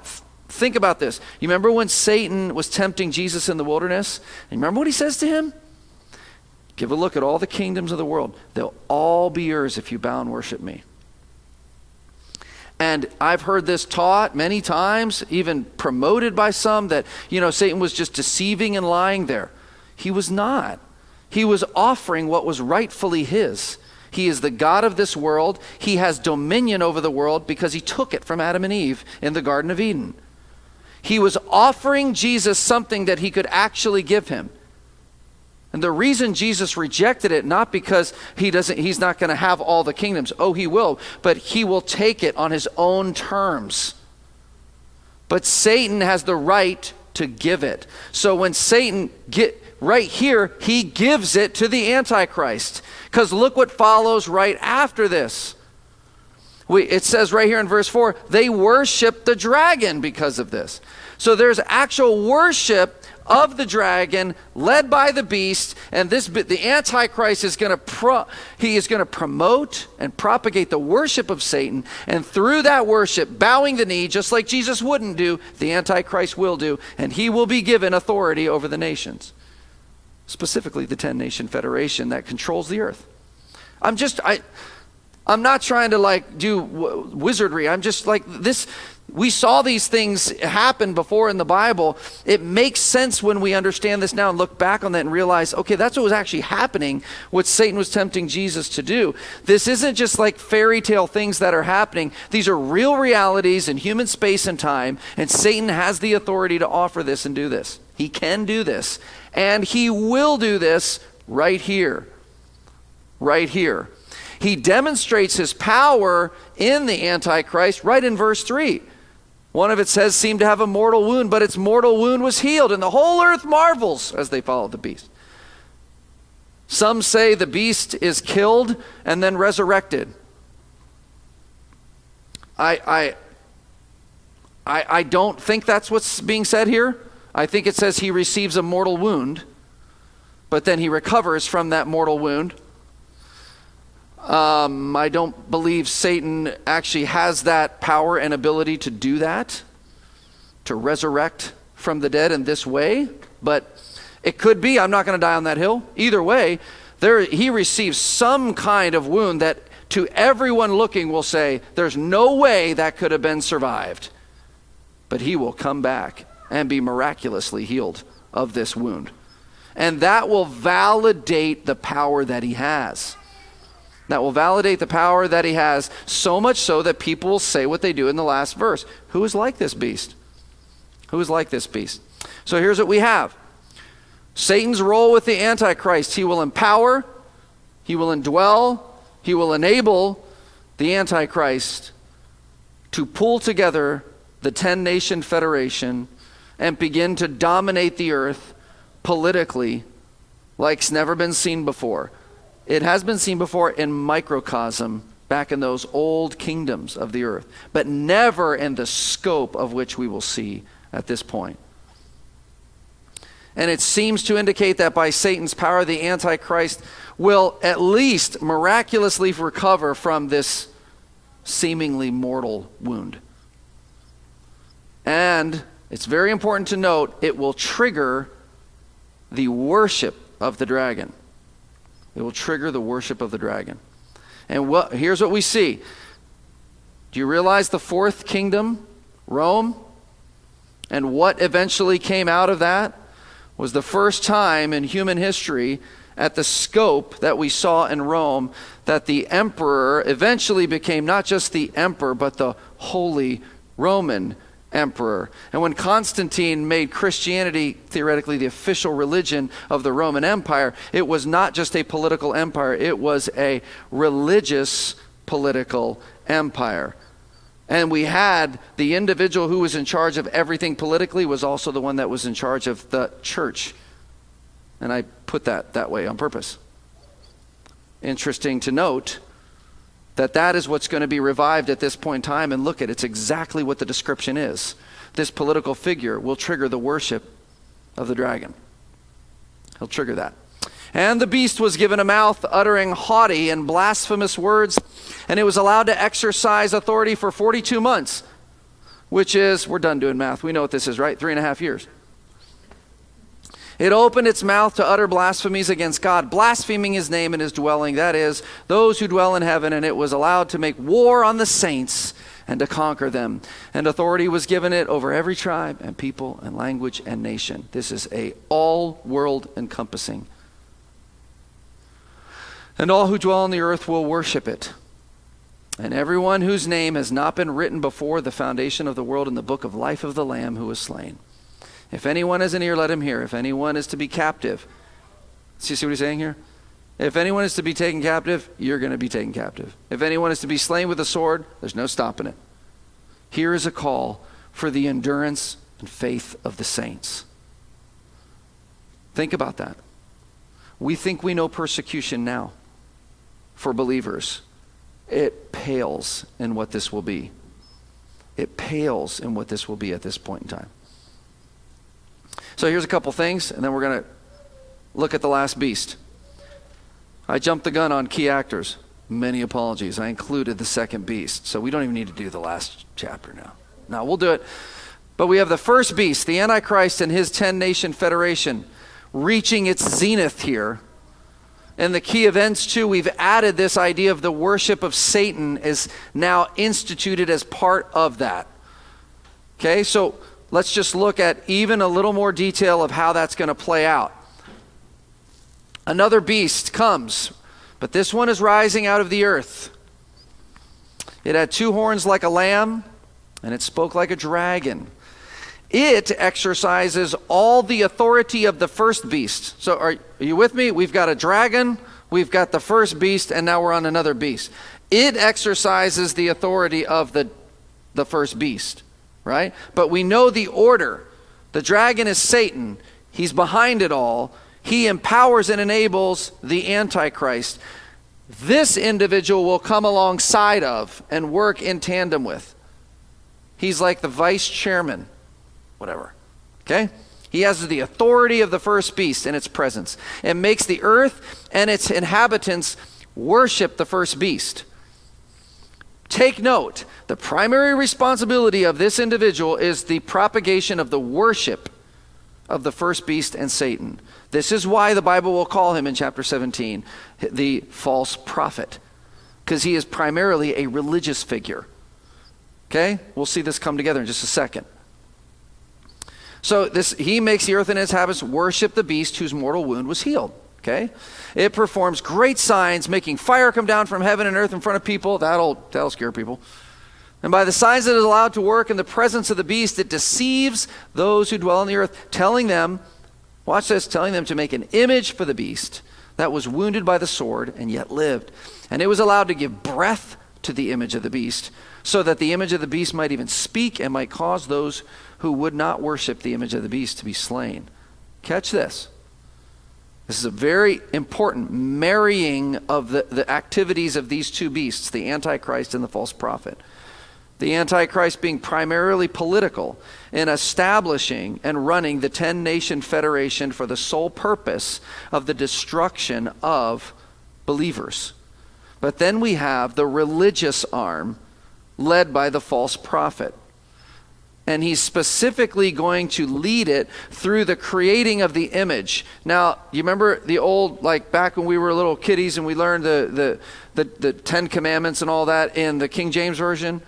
think about this. You remember when Satan was tempting Jesus in the wilderness? And remember what he says to him? Give a look at all the kingdoms of the world. They'll all be yours if you bow and worship me. And I've heard this taught many times, even promoted by some, that, Satan was just deceiving and lying there. He was not. He was offering what was rightfully his. He is the God of this world. He has dominion over the world because he took it from Adam and Eve in the Garden of Eden. He was offering Jesus something that he could actually give him. And the reason Jesus rejected it, not because he's not going to have all the kingdoms. Oh, he will. But he will take it on his own terms. But Satan has the right to give it. So when Satan right here, he gives it to the Antichrist. Because look what follows right after this. It says right here in verse 4, they worship the dragon because of this. So there's actual worship of the dragon led by the beast, and the Antichrist is going to promote and propagate the worship of Satan, and through that worship, bowing the knee, just like Jesus wouldn't do, the Antichrist will do, and he will be given authority over the nations. Specifically the 10-nation federation that controls the earth. I'm not trying to do wizardry. I'm just like, this We saw these things happen before in the Bible. It makes sense when we understand this now and look back on that and realize, okay, that's what was actually happening, what Satan was tempting Jesus to do. This isn't just like fairy tale things that are happening. These are real realities in human space and time, and Satan has the authority to offer this and do this. He can do this, and he will do this right here. Right here. He demonstrates his power in the Antichrist right in verse 3. One of it says, seemed to have a mortal wound, but its mortal wound was healed, and the whole earth marvels as they follow the beast. Some say the beast is killed and then resurrected. I don't think that's what's being said here. I think it says he receives a mortal wound, but then he recovers from that mortal wound. I don't believe Satan actually has that power and ability to do that, to resurrect from the dead in this way, but it could be. I'm not going to die on that hill. Either way, he receives some kind of wound that to everyone looking will say, there's no way that could have been survived. But he will come back and be miraculously healed of this wound. And that will validate the power that he has. That will validate the power that he has, so much so that people will say what they do in the last verse. Who is like this beast? Who is like this beast? So here's what we have. Satan's role with the Antichrist. He will empower, he will indwell, he will enable the Antichrist to pull together the 10-nation federation and begin to dominate the earth politically like's never been seen before. It has been seen before in microcosm back in those old kingdoms of the earth, but never in the scope of which we will see at this point. And it seems to indicate that by Satan's power, the Antichrist will at least miraculously recover from this seemingly mortal wound. And it's very important to note, it will trigger the worship of the dragon. It will trigger the worship of the dragon. And here's what we see. Do you realize the fourth kingdom, Rome, and what eventually came out of that was the first time in human history at the scope that we saw in Rome that the emperor eventually became not just the emperor, but the Holy Roman Emperor. And when Constantine made Christianity theoretically the official religion of the Roman Empire, it was not just a political empire, it was a religious political empire. And we had the individual who was in charge of everything politically was also the one that was in charge of the church. And I put that way on purpose. Interesting to note that is what's going to be revived at this point in time. And look it's exactly what the description is. This political figure will trigger the worship of the dragon. He'll trigger that. And the beast was given a mouth uttering haughty and blasphemous words, and it was allowed to exercise authority for 42 months, which is, we're done doing math. We know what this is, right? 3.5 years. It opened its mouth to utter blasphemies against God, blaspheming his name and his dwelling, that is, those who dwell in heaven, and it was allowed to make war on the saints and to conquer them. And authority was given it over every tribe and people and language and nation. This is a all-world encompassing. And all who dwell on the earth will worship it. And everyone whose name has not been written before the foundation of the world in the book of life of the Lamb who was slain. If anyone has an ear, let him hear. If anyone is to be captive. See what he's saying here? If anyone is to be taken captive, you're going to be taken captive. If anyone is to be slain with a sword, there's no stopping it. Here is a call for the endurance and faith of the saints. Think about that. We think we know persecution now for believers. It pales in what this will be. It pales in what this will be at this point in time. So here's a couple things, and then we're going to look at the last beast. I jumped the gun on key actors. Many apologies. I included the second beast, so we don't even need to do the last chapter now. No, we'll do it. But we have the first beast, the Antichrist and his 10-nation federation, reaching its zenith here. And the key events too, we've added this idea of the worship of Satan is now instituted as part of that. Okay, so let's just look at even a little more detail of how that's going to play out. Another beast comes, but this one is rising out of the earth. It had 2 horns like a lamb, and it spoke like a dragon. It exercises all the authority of the first beast. So are you with me? We've got a dragon, we've got the first beast, and now we're on another beast. It exercises the authority of the first beast, right? But we know the order. The dragon is Satan. He's behind it all. He empowers and enables the Antichrist. This individual will come alongside of and work in tandem with. He's like the vice chairman, whatever. Okay? He has the authority of the first beast in its presence. It makes the earth and its inhabitants worship the first beast. Take note, the primary responsibility of this individual is the propagation of the worship of the first beast and Satan. This is why the Bible will call him in chapter 17 the false prophet, because he is primarily a religious figure. Okay? We'll see this come together in just a second. So he makes the earth and its inhabitants worship the beast whose mortal wound was healed. Okay? It performs great signs, making fire come down from heaven and earth in front of people. That'll scare people. And by the signs that it is allowed to work in the presence of the beast, it deceives those who dwell on the earth, telling them, watch this, telling them to make an image for the beast that was wounded by the sword and yet lived. And it was allowed to give breath to the image of the beast, so that the image of the beast might even speak and might cause those who would not worship the image of the beast to be slain. Catch this. This is a very important marrying of the activities of these 2 beasts, the Antichrist and the false prophet. The Antichrist being primarily political in establishing and running the 10-nation federation for the sole purpose of the destruction of believers. But then we have the religious arm led by the false prophet. And he's specifically going to lead it through the creating of the image. Now, you remember the old, like back when we were little kiddies and we learned the 10 Commandments and all that in the King James Version?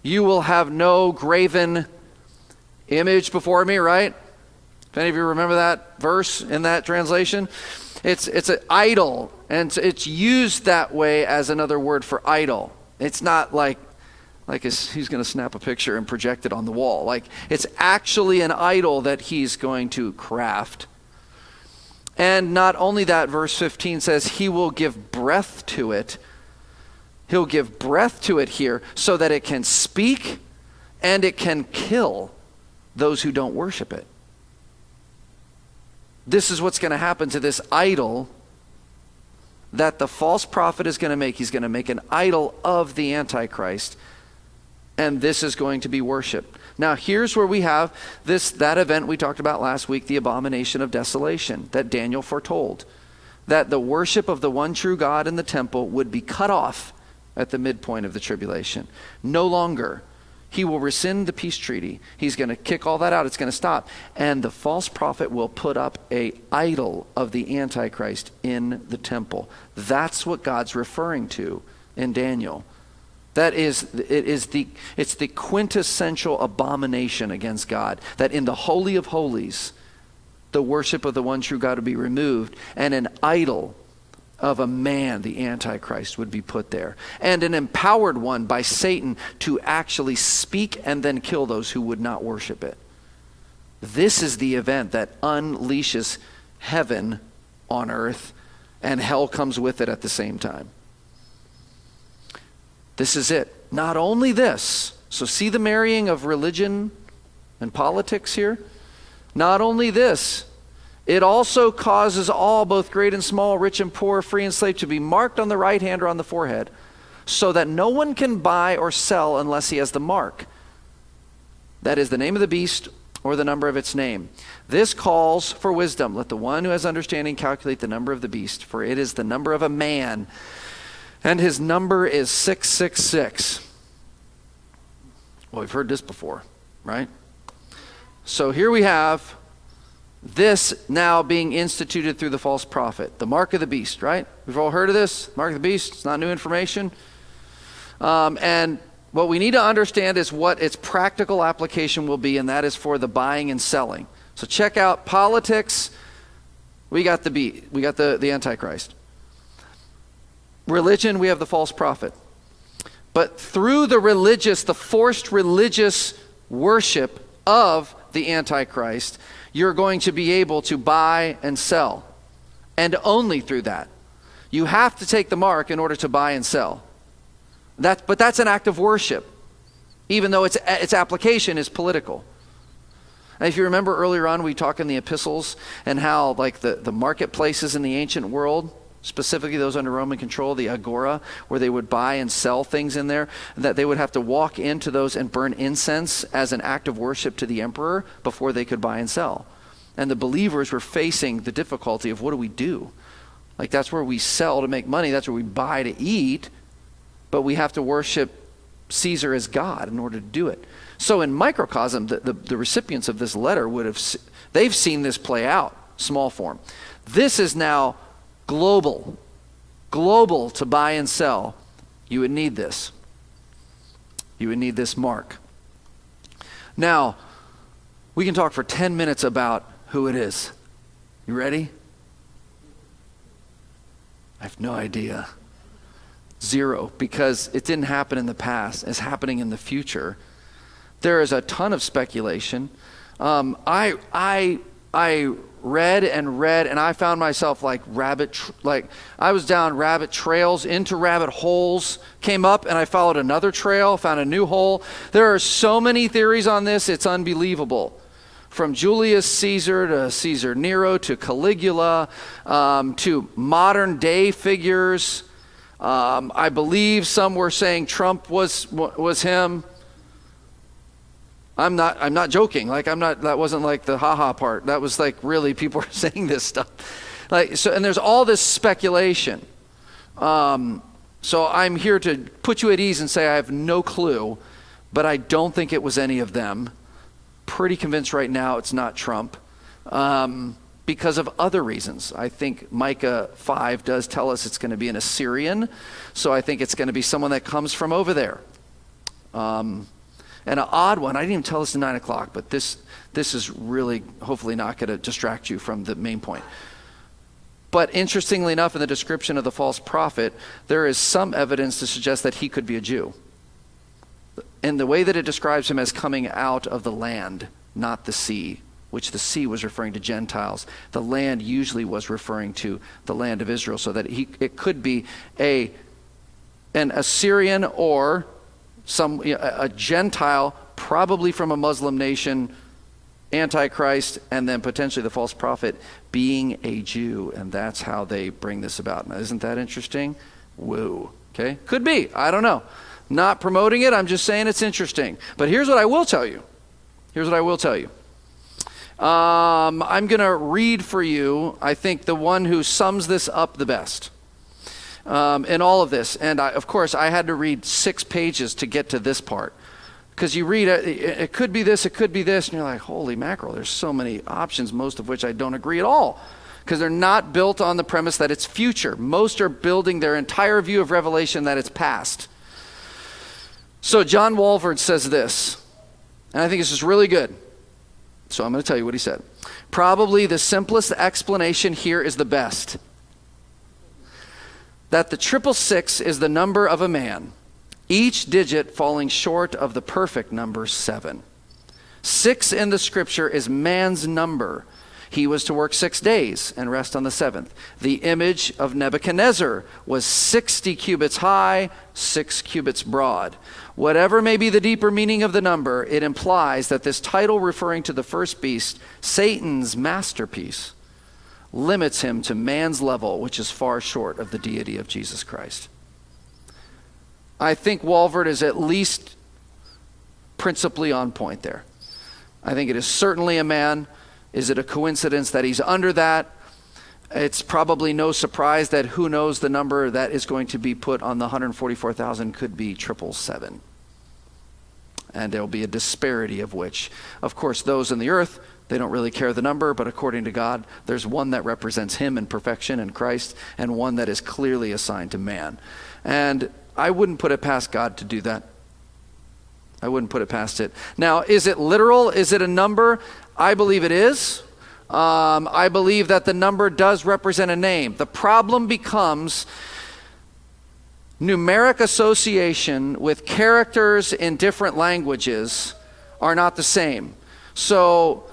You will have no graven image before me, right? If any of you remember that verse in that translation? It's an idol, and it's used that way as another word for idol. It's not like he's going to snap a picture and project it on the wall. Like, it's actually an idol that he's going to craft. And not only that, verse 15 says he will give breath to it. He'll give breath to it here so that it can speak and it can kill those who don't worship it. This is what's going to happen to this idol that the false prophet is going to make. He's going to make an idol of the Antichrist, and this is going to be worshiped. Now, here's where we have that event we talked about last week, the abomination of desolation that Daniel foretold, that the worship of the one true God in the temple would be cut off at the midpoint of the tribulation. No longer. He will rescind the peace treaty. He's going to kick all that out. It's going to stop. And the false prophet will put up an idol of the Antichrist in the temple. That's what God's referring to in Daniel. It's the quintessential abomination against God, that in the Holy of Holies, the worship of the one true God would be removed, and an idol of a man, the Antichrist, would be put there. And an empowered one by Satan to actually speak and then kill those who would not worship it. This is the event that unleashes heaven on earth, and hell comes with it at the same time. This is it. Not only this, so see the marrying of religion and politics here? Not only this, it also causes all, both great and small, rich and poor, free and slave, to be marked on the right hand or on the forehead, so that no one can buy or sell unless he has the mark. That is the name of the beast or the number of its name. This calls for wisdom. Let the one who has understanding calculate the number of the beast, for it is the number of a man, and his number is 666. Well, we've heard this before, right? So here we have this now being instituted through the false prophet, the mark of the beast, right? We've all heard of this, mark of the beast. It's not new information. And what we need to understand is what its practical application will be, and that is for the buying and selling. So check out politics. We got the Antichrist. Religion, we have the false prophet. But through the forced religious worship of the Antichrist, you're going to be able to buy and sell. And only through that. You have to take the mark in order to buy and sell. But that's an act of worship, even though its application is political. And if you remember earlier on, we talked in the epistles and how like the marketplaces in the ancient world, specifically those under Roman control, the agora, where they would buy and sell things in there, that they would have to walk into those and burn incense as an act of worship to the emperor before they could buy and sell. And the believers were facing the difficulty of what do we do? Like that's where we sell to make money, that's where we buy to eat, but we have to worship Caesar as God in order to do it. So in microcosm, the recipients of this letter they've seen this play out, small form. This is now global to buy and sell. You would need this. You would need this mark. Now, we can talk for 10 minutes about who it is. You ready? I have no idea. Zero, because it didn't happen in the past. It's happening in the future. There is a ton of speculation. I read and I found myself like I was down rabbit trails into rabbit holes, came up and I followed another trail, found a new hole. There are so many theories on this, it's unbelievable. From Julius Caesar to Caesar Nero to Caligula to modern day figures. I believe some were saying Trump was him. I'm not joking. That wasn't like the haha part. That was like really people are saying this stuff. And there's all this speculation. So I'm here to put you at ease and say I have no clue, but I don't think it was any of them. Pretty convinced right now it's not Trump because of other reasons. I think Micah 5 does tell us it's going to be an Assyrian, so I think it's going to be someone that comes from over there. And an odd one, I didn't even tell this at 9 o'clock, but this is really hopefully not going to distract you from the main point. But interestingly enough, in the description of the false prophet, there is some evidence to suggest that he could be a Jew. And the way that it describes him as coming out of the land, not the sea, which the sea was referring to Gentiles. The land usually was referring to the land of Israel, so that it could be an Assyrian or a Gentile, probably from a Muslim nation, Antichrist, and then potentially the false prophet being a Jew. And that's how they bring this about. Now, isn't that interesting? Woo. Okay? Could be. I don't know. Not promoting it, I'm just saying it's interesting. But here's what I will tell you. I'm going to read for you, I think, the one who sums this up the best in all of this. And of course, I had to read 6 pages to get to this part. Because you read it could be this, it could be this, and you're like, holy mackerel, there's so many options, most of which I don't agree at all. Because they're not built on the premise that it's future. Most are building their entire view of Revelation that it's past. So John Walvoord says this, and I think this is really good. So I'm going to tell you what he said. Probably the simplest explanation here is the best. That the 666 is the number of a man, each digit falling short of the perfect number 7. 6 in the scripture is man's number. He was to work 6 days and rest on the 7th. The image of Nebuchadnezzar was 60 cubits high, 6 cubits broad. Whatever may be the deeper meaning of the number, it implies that this title referring to the first beast, Satan's masterpiece, limits him to man's level, which is far short of the deity of Jesus Christ. I think Walvoord is at least principally on point there. I think it is certainly a man. Is it a coincidence that he's under that? It's probably no surprise that who knows the number that is going to be put on the 144,000 could be 777. And there will be a disparity of which, of course, those in the earth, they don't really care the number, but according to God, there's one that represents him in perfection in Christ, and one that is clearly assigned to man. And I wouldn't put it past God to do that. I wouldn't put it past it. Now, is it literal? Is it a number? I believe it is. I believe that the number does represent a name. The problem becomes numeric association with characters in different languages are not the same. So,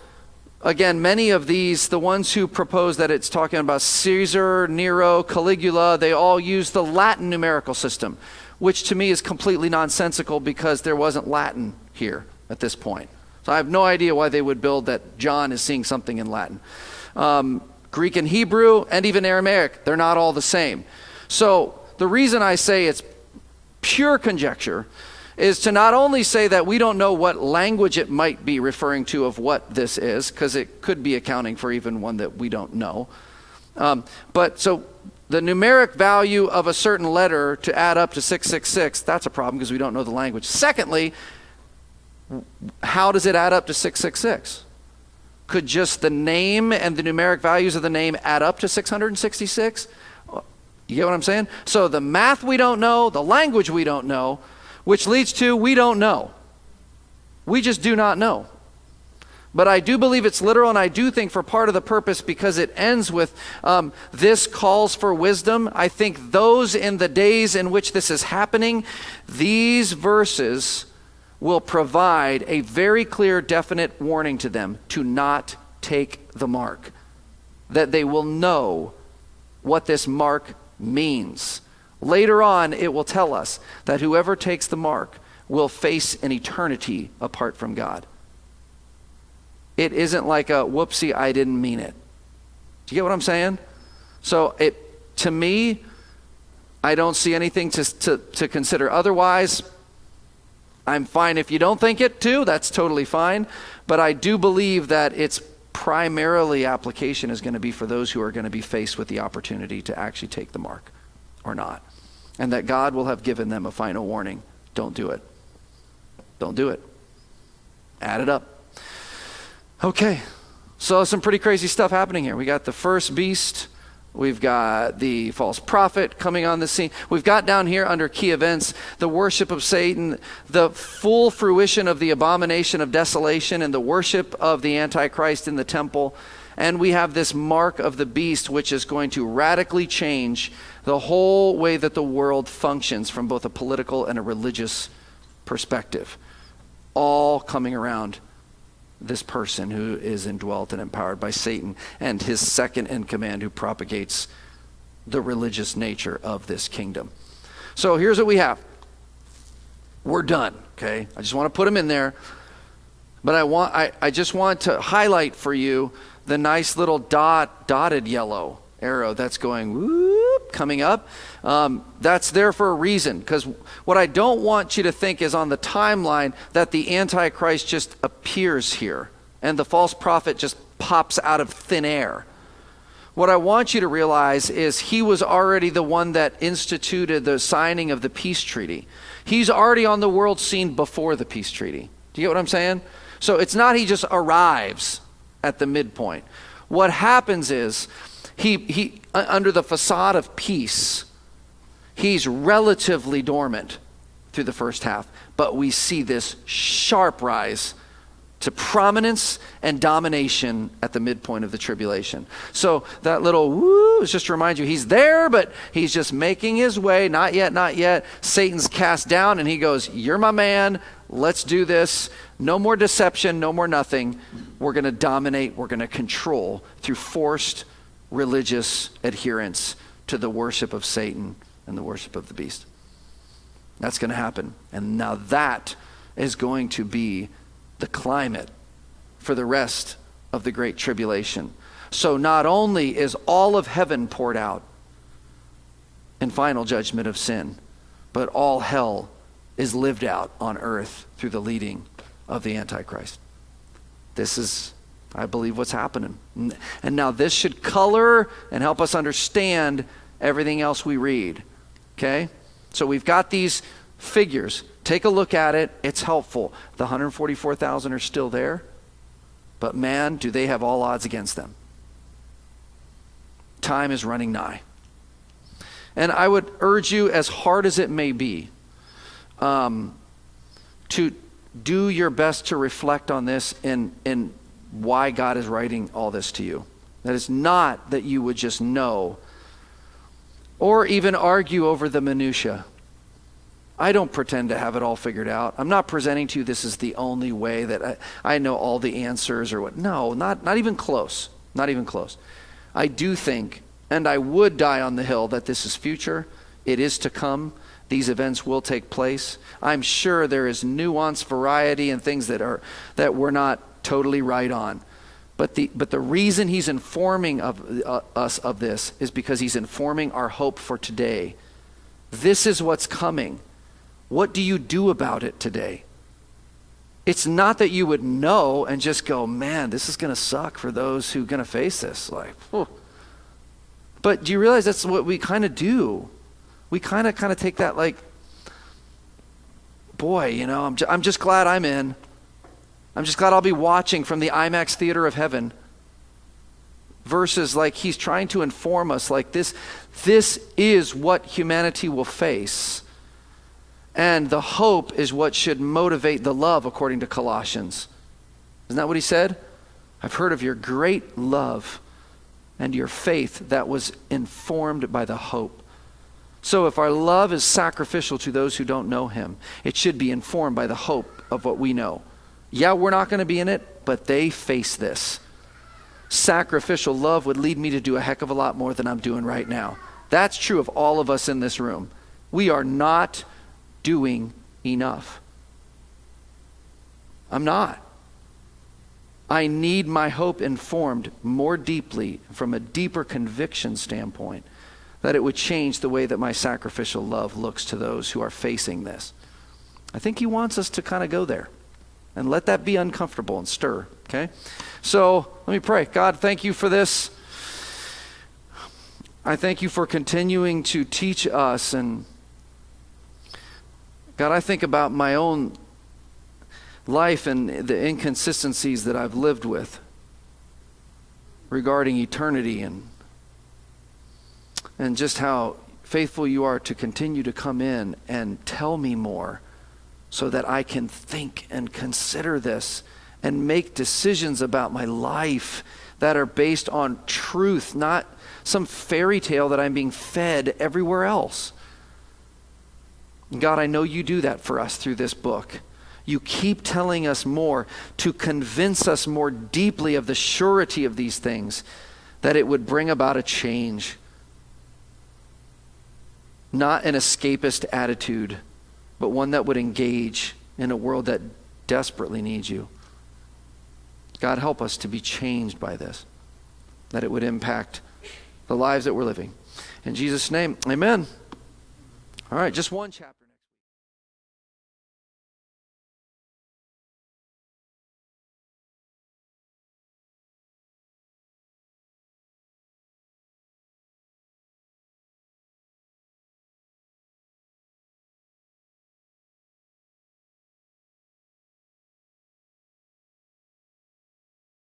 again, many of these, the ones who propose that it's talking about Caesar, Nero, Caligula, they all use the Latin numerical system, which to me is completely nonsensical because there wasn't Latin here at this point. So I have no idea why they would build that John is seeing something in Latin. Greek and Hebrew and even Aramaic, they're not all the same. So the reason I say it's pure conjecture is to not only say that we don't know what language it might be referring to of what this is, because it could be accounting for even one that we don't know. But so the numeric value of a certain letter to add up to 666, that's a problem because we don't know the language. Secondly, how does it add up to 666? Could just the name and the numeric values of the name add up to 666? You get what I'm saying? So the math we don't know, the language we don't know, which leads to we don't know. We just do not know. But I do believe it's literal, and I do think for part of the purpose, because it ends with this calls for wisdom, I think those in the days in which this is happening, these verses will provide a very clear, definite warning to them to not take the mark. That they will know what this mark means. Later on, it will tell us that whoever takes the mark will face an eternity apart from God. It isn't like a whoopsie, I didn't mean it. Do you get what I'm saying? So to me, I don't see anything to consider otherwise. I'm fine if you don't think it too, that's totally fine. But I do believe that its primarily application is going to be for those who are going to be faced with the opportunity to actually take the mark or not. And that God will have given them a final warning. Don't do it. Don't do it. Add it up. Okay, so some pretty crazy stuff happening here. We got the first beast. We've got the false prophet coming on the scene. We've got down here under key events, the worship of Satan, the full fruition of the abomination of desolation and the worship of the Antichrist in the temple. And we have this mark of the beast, which is going to radically change the whole way that the world functions from both a political and a religious perspective. All coming around this person who is indwelt and empowered by Satan and his second in command who propagates the religious nature of this kingdom. So here's what we have. We're done, okay? I just want to put them in there. But I just want to highlight for you the nice little dotted yellow arrow that's going whoop, coming up. That's there for a reason, because what I don't want you to think is on the timeline that the Antichrist just appears here and the false prophet just pops out of thin air. What I want you to realize is he was already the one that instituted the signing of the peace treaty. He's already on the world scene before the peace treaty. Do you get what I'm saying? So it's not he just arrives at the midpoint. What happens is he under the facade of peace, he's relatively dormant through the first half, but we see this sharp rise to prominence and domination at the midpoint of the tribulation. So that little woo is just to remind you, he's there, but he's just making his way. Not yet, not yet. Satan's cast down and he goes, you're my man. Let's do this. No more deception, no more nothing. We're going to dominate. We're going to control through forced religious adherence to the worship of Satan and the worship of the beast. That's going to happen. And now that is going to be the climate for the rest of the Great Tribulation. So not only is all of heaven poured out in final judgment of sin, but all hell is lived out on earth through the leading of the Antichrist. This is, I believe, what's happening. And now this should color and help us understand everything else we read. Okay? So we've got these figures. Take a look at it. It's helpful. The 144,000 are still there. But man, do they have all odds against them. Time is running nigh. And I would urge you, as hard as it may be, to do your best to reflect on this and why God is writing all this to you. That it's not that you would just know or even argue over the minutia. I don't pretend to have it all figured out. I'm not presenting to you this is the only way that I know all the answers or what. No, not even close. Not even close. I do think, and I would die on the hill, that this is future. It is to come. These events will take place. I'm sure there is nuance, variety, and things that we're not totally right on. But the reason he's informing us of this is because he's informing our hope for today. This is what's coming. What do you do about it today? It's not that you would know and just go, man, this is going to suck for those who are going to face this. Like, oh. But do you realize that's what we kind of do? We kind of take that like, boy, you know, I'm just glad I'm in. I'm just glad I'll be watching from the IMAX theater of heaven. Versus like he's trying to inform us like this is what humanity will face. And the hope is what should motivate the love, according to Colossians. Isn't that what he said? I've heard of your great love and your faith that was informed by the hope. So if our love is sacrificial to those who don't know him, it should be informed by the hope of what we know. Yeah, we're not going to be in it, but they face this. Sacrificial love would lead me to do a heck of a lot more than I'm doing right now. That's true of all of us in this room. We are not doing enough. I'm not. I need my hope informed more deeply from a deeper conviction standpoint that it would change the way that my sacrificial love looks to those who are facing this. I think he wants us to kind of go there and let that be uncomfortable and stir, okay? So let me pray. God, thank you for this. I thank you for continuing to teach us. And God, I think about my own life and the inconsistencies that I've lived with regarding eternity and just how faithful you are to continue to come in and tell me more so that I can think and consider this and make decisions about my life that are based on truth, not some fairy tale that I'm being fed everywhere else. God, I know you do that for us through this book. You keep telling us more to convince us more deeply of the surety of these things, that it would bring about a change. Not an escapist attitude, but one that would engage in a world that desperately needs you. God, help us to be changed by this, that it would impact the lives that we're living. In Jesus' name, amen. All right, just one chapter.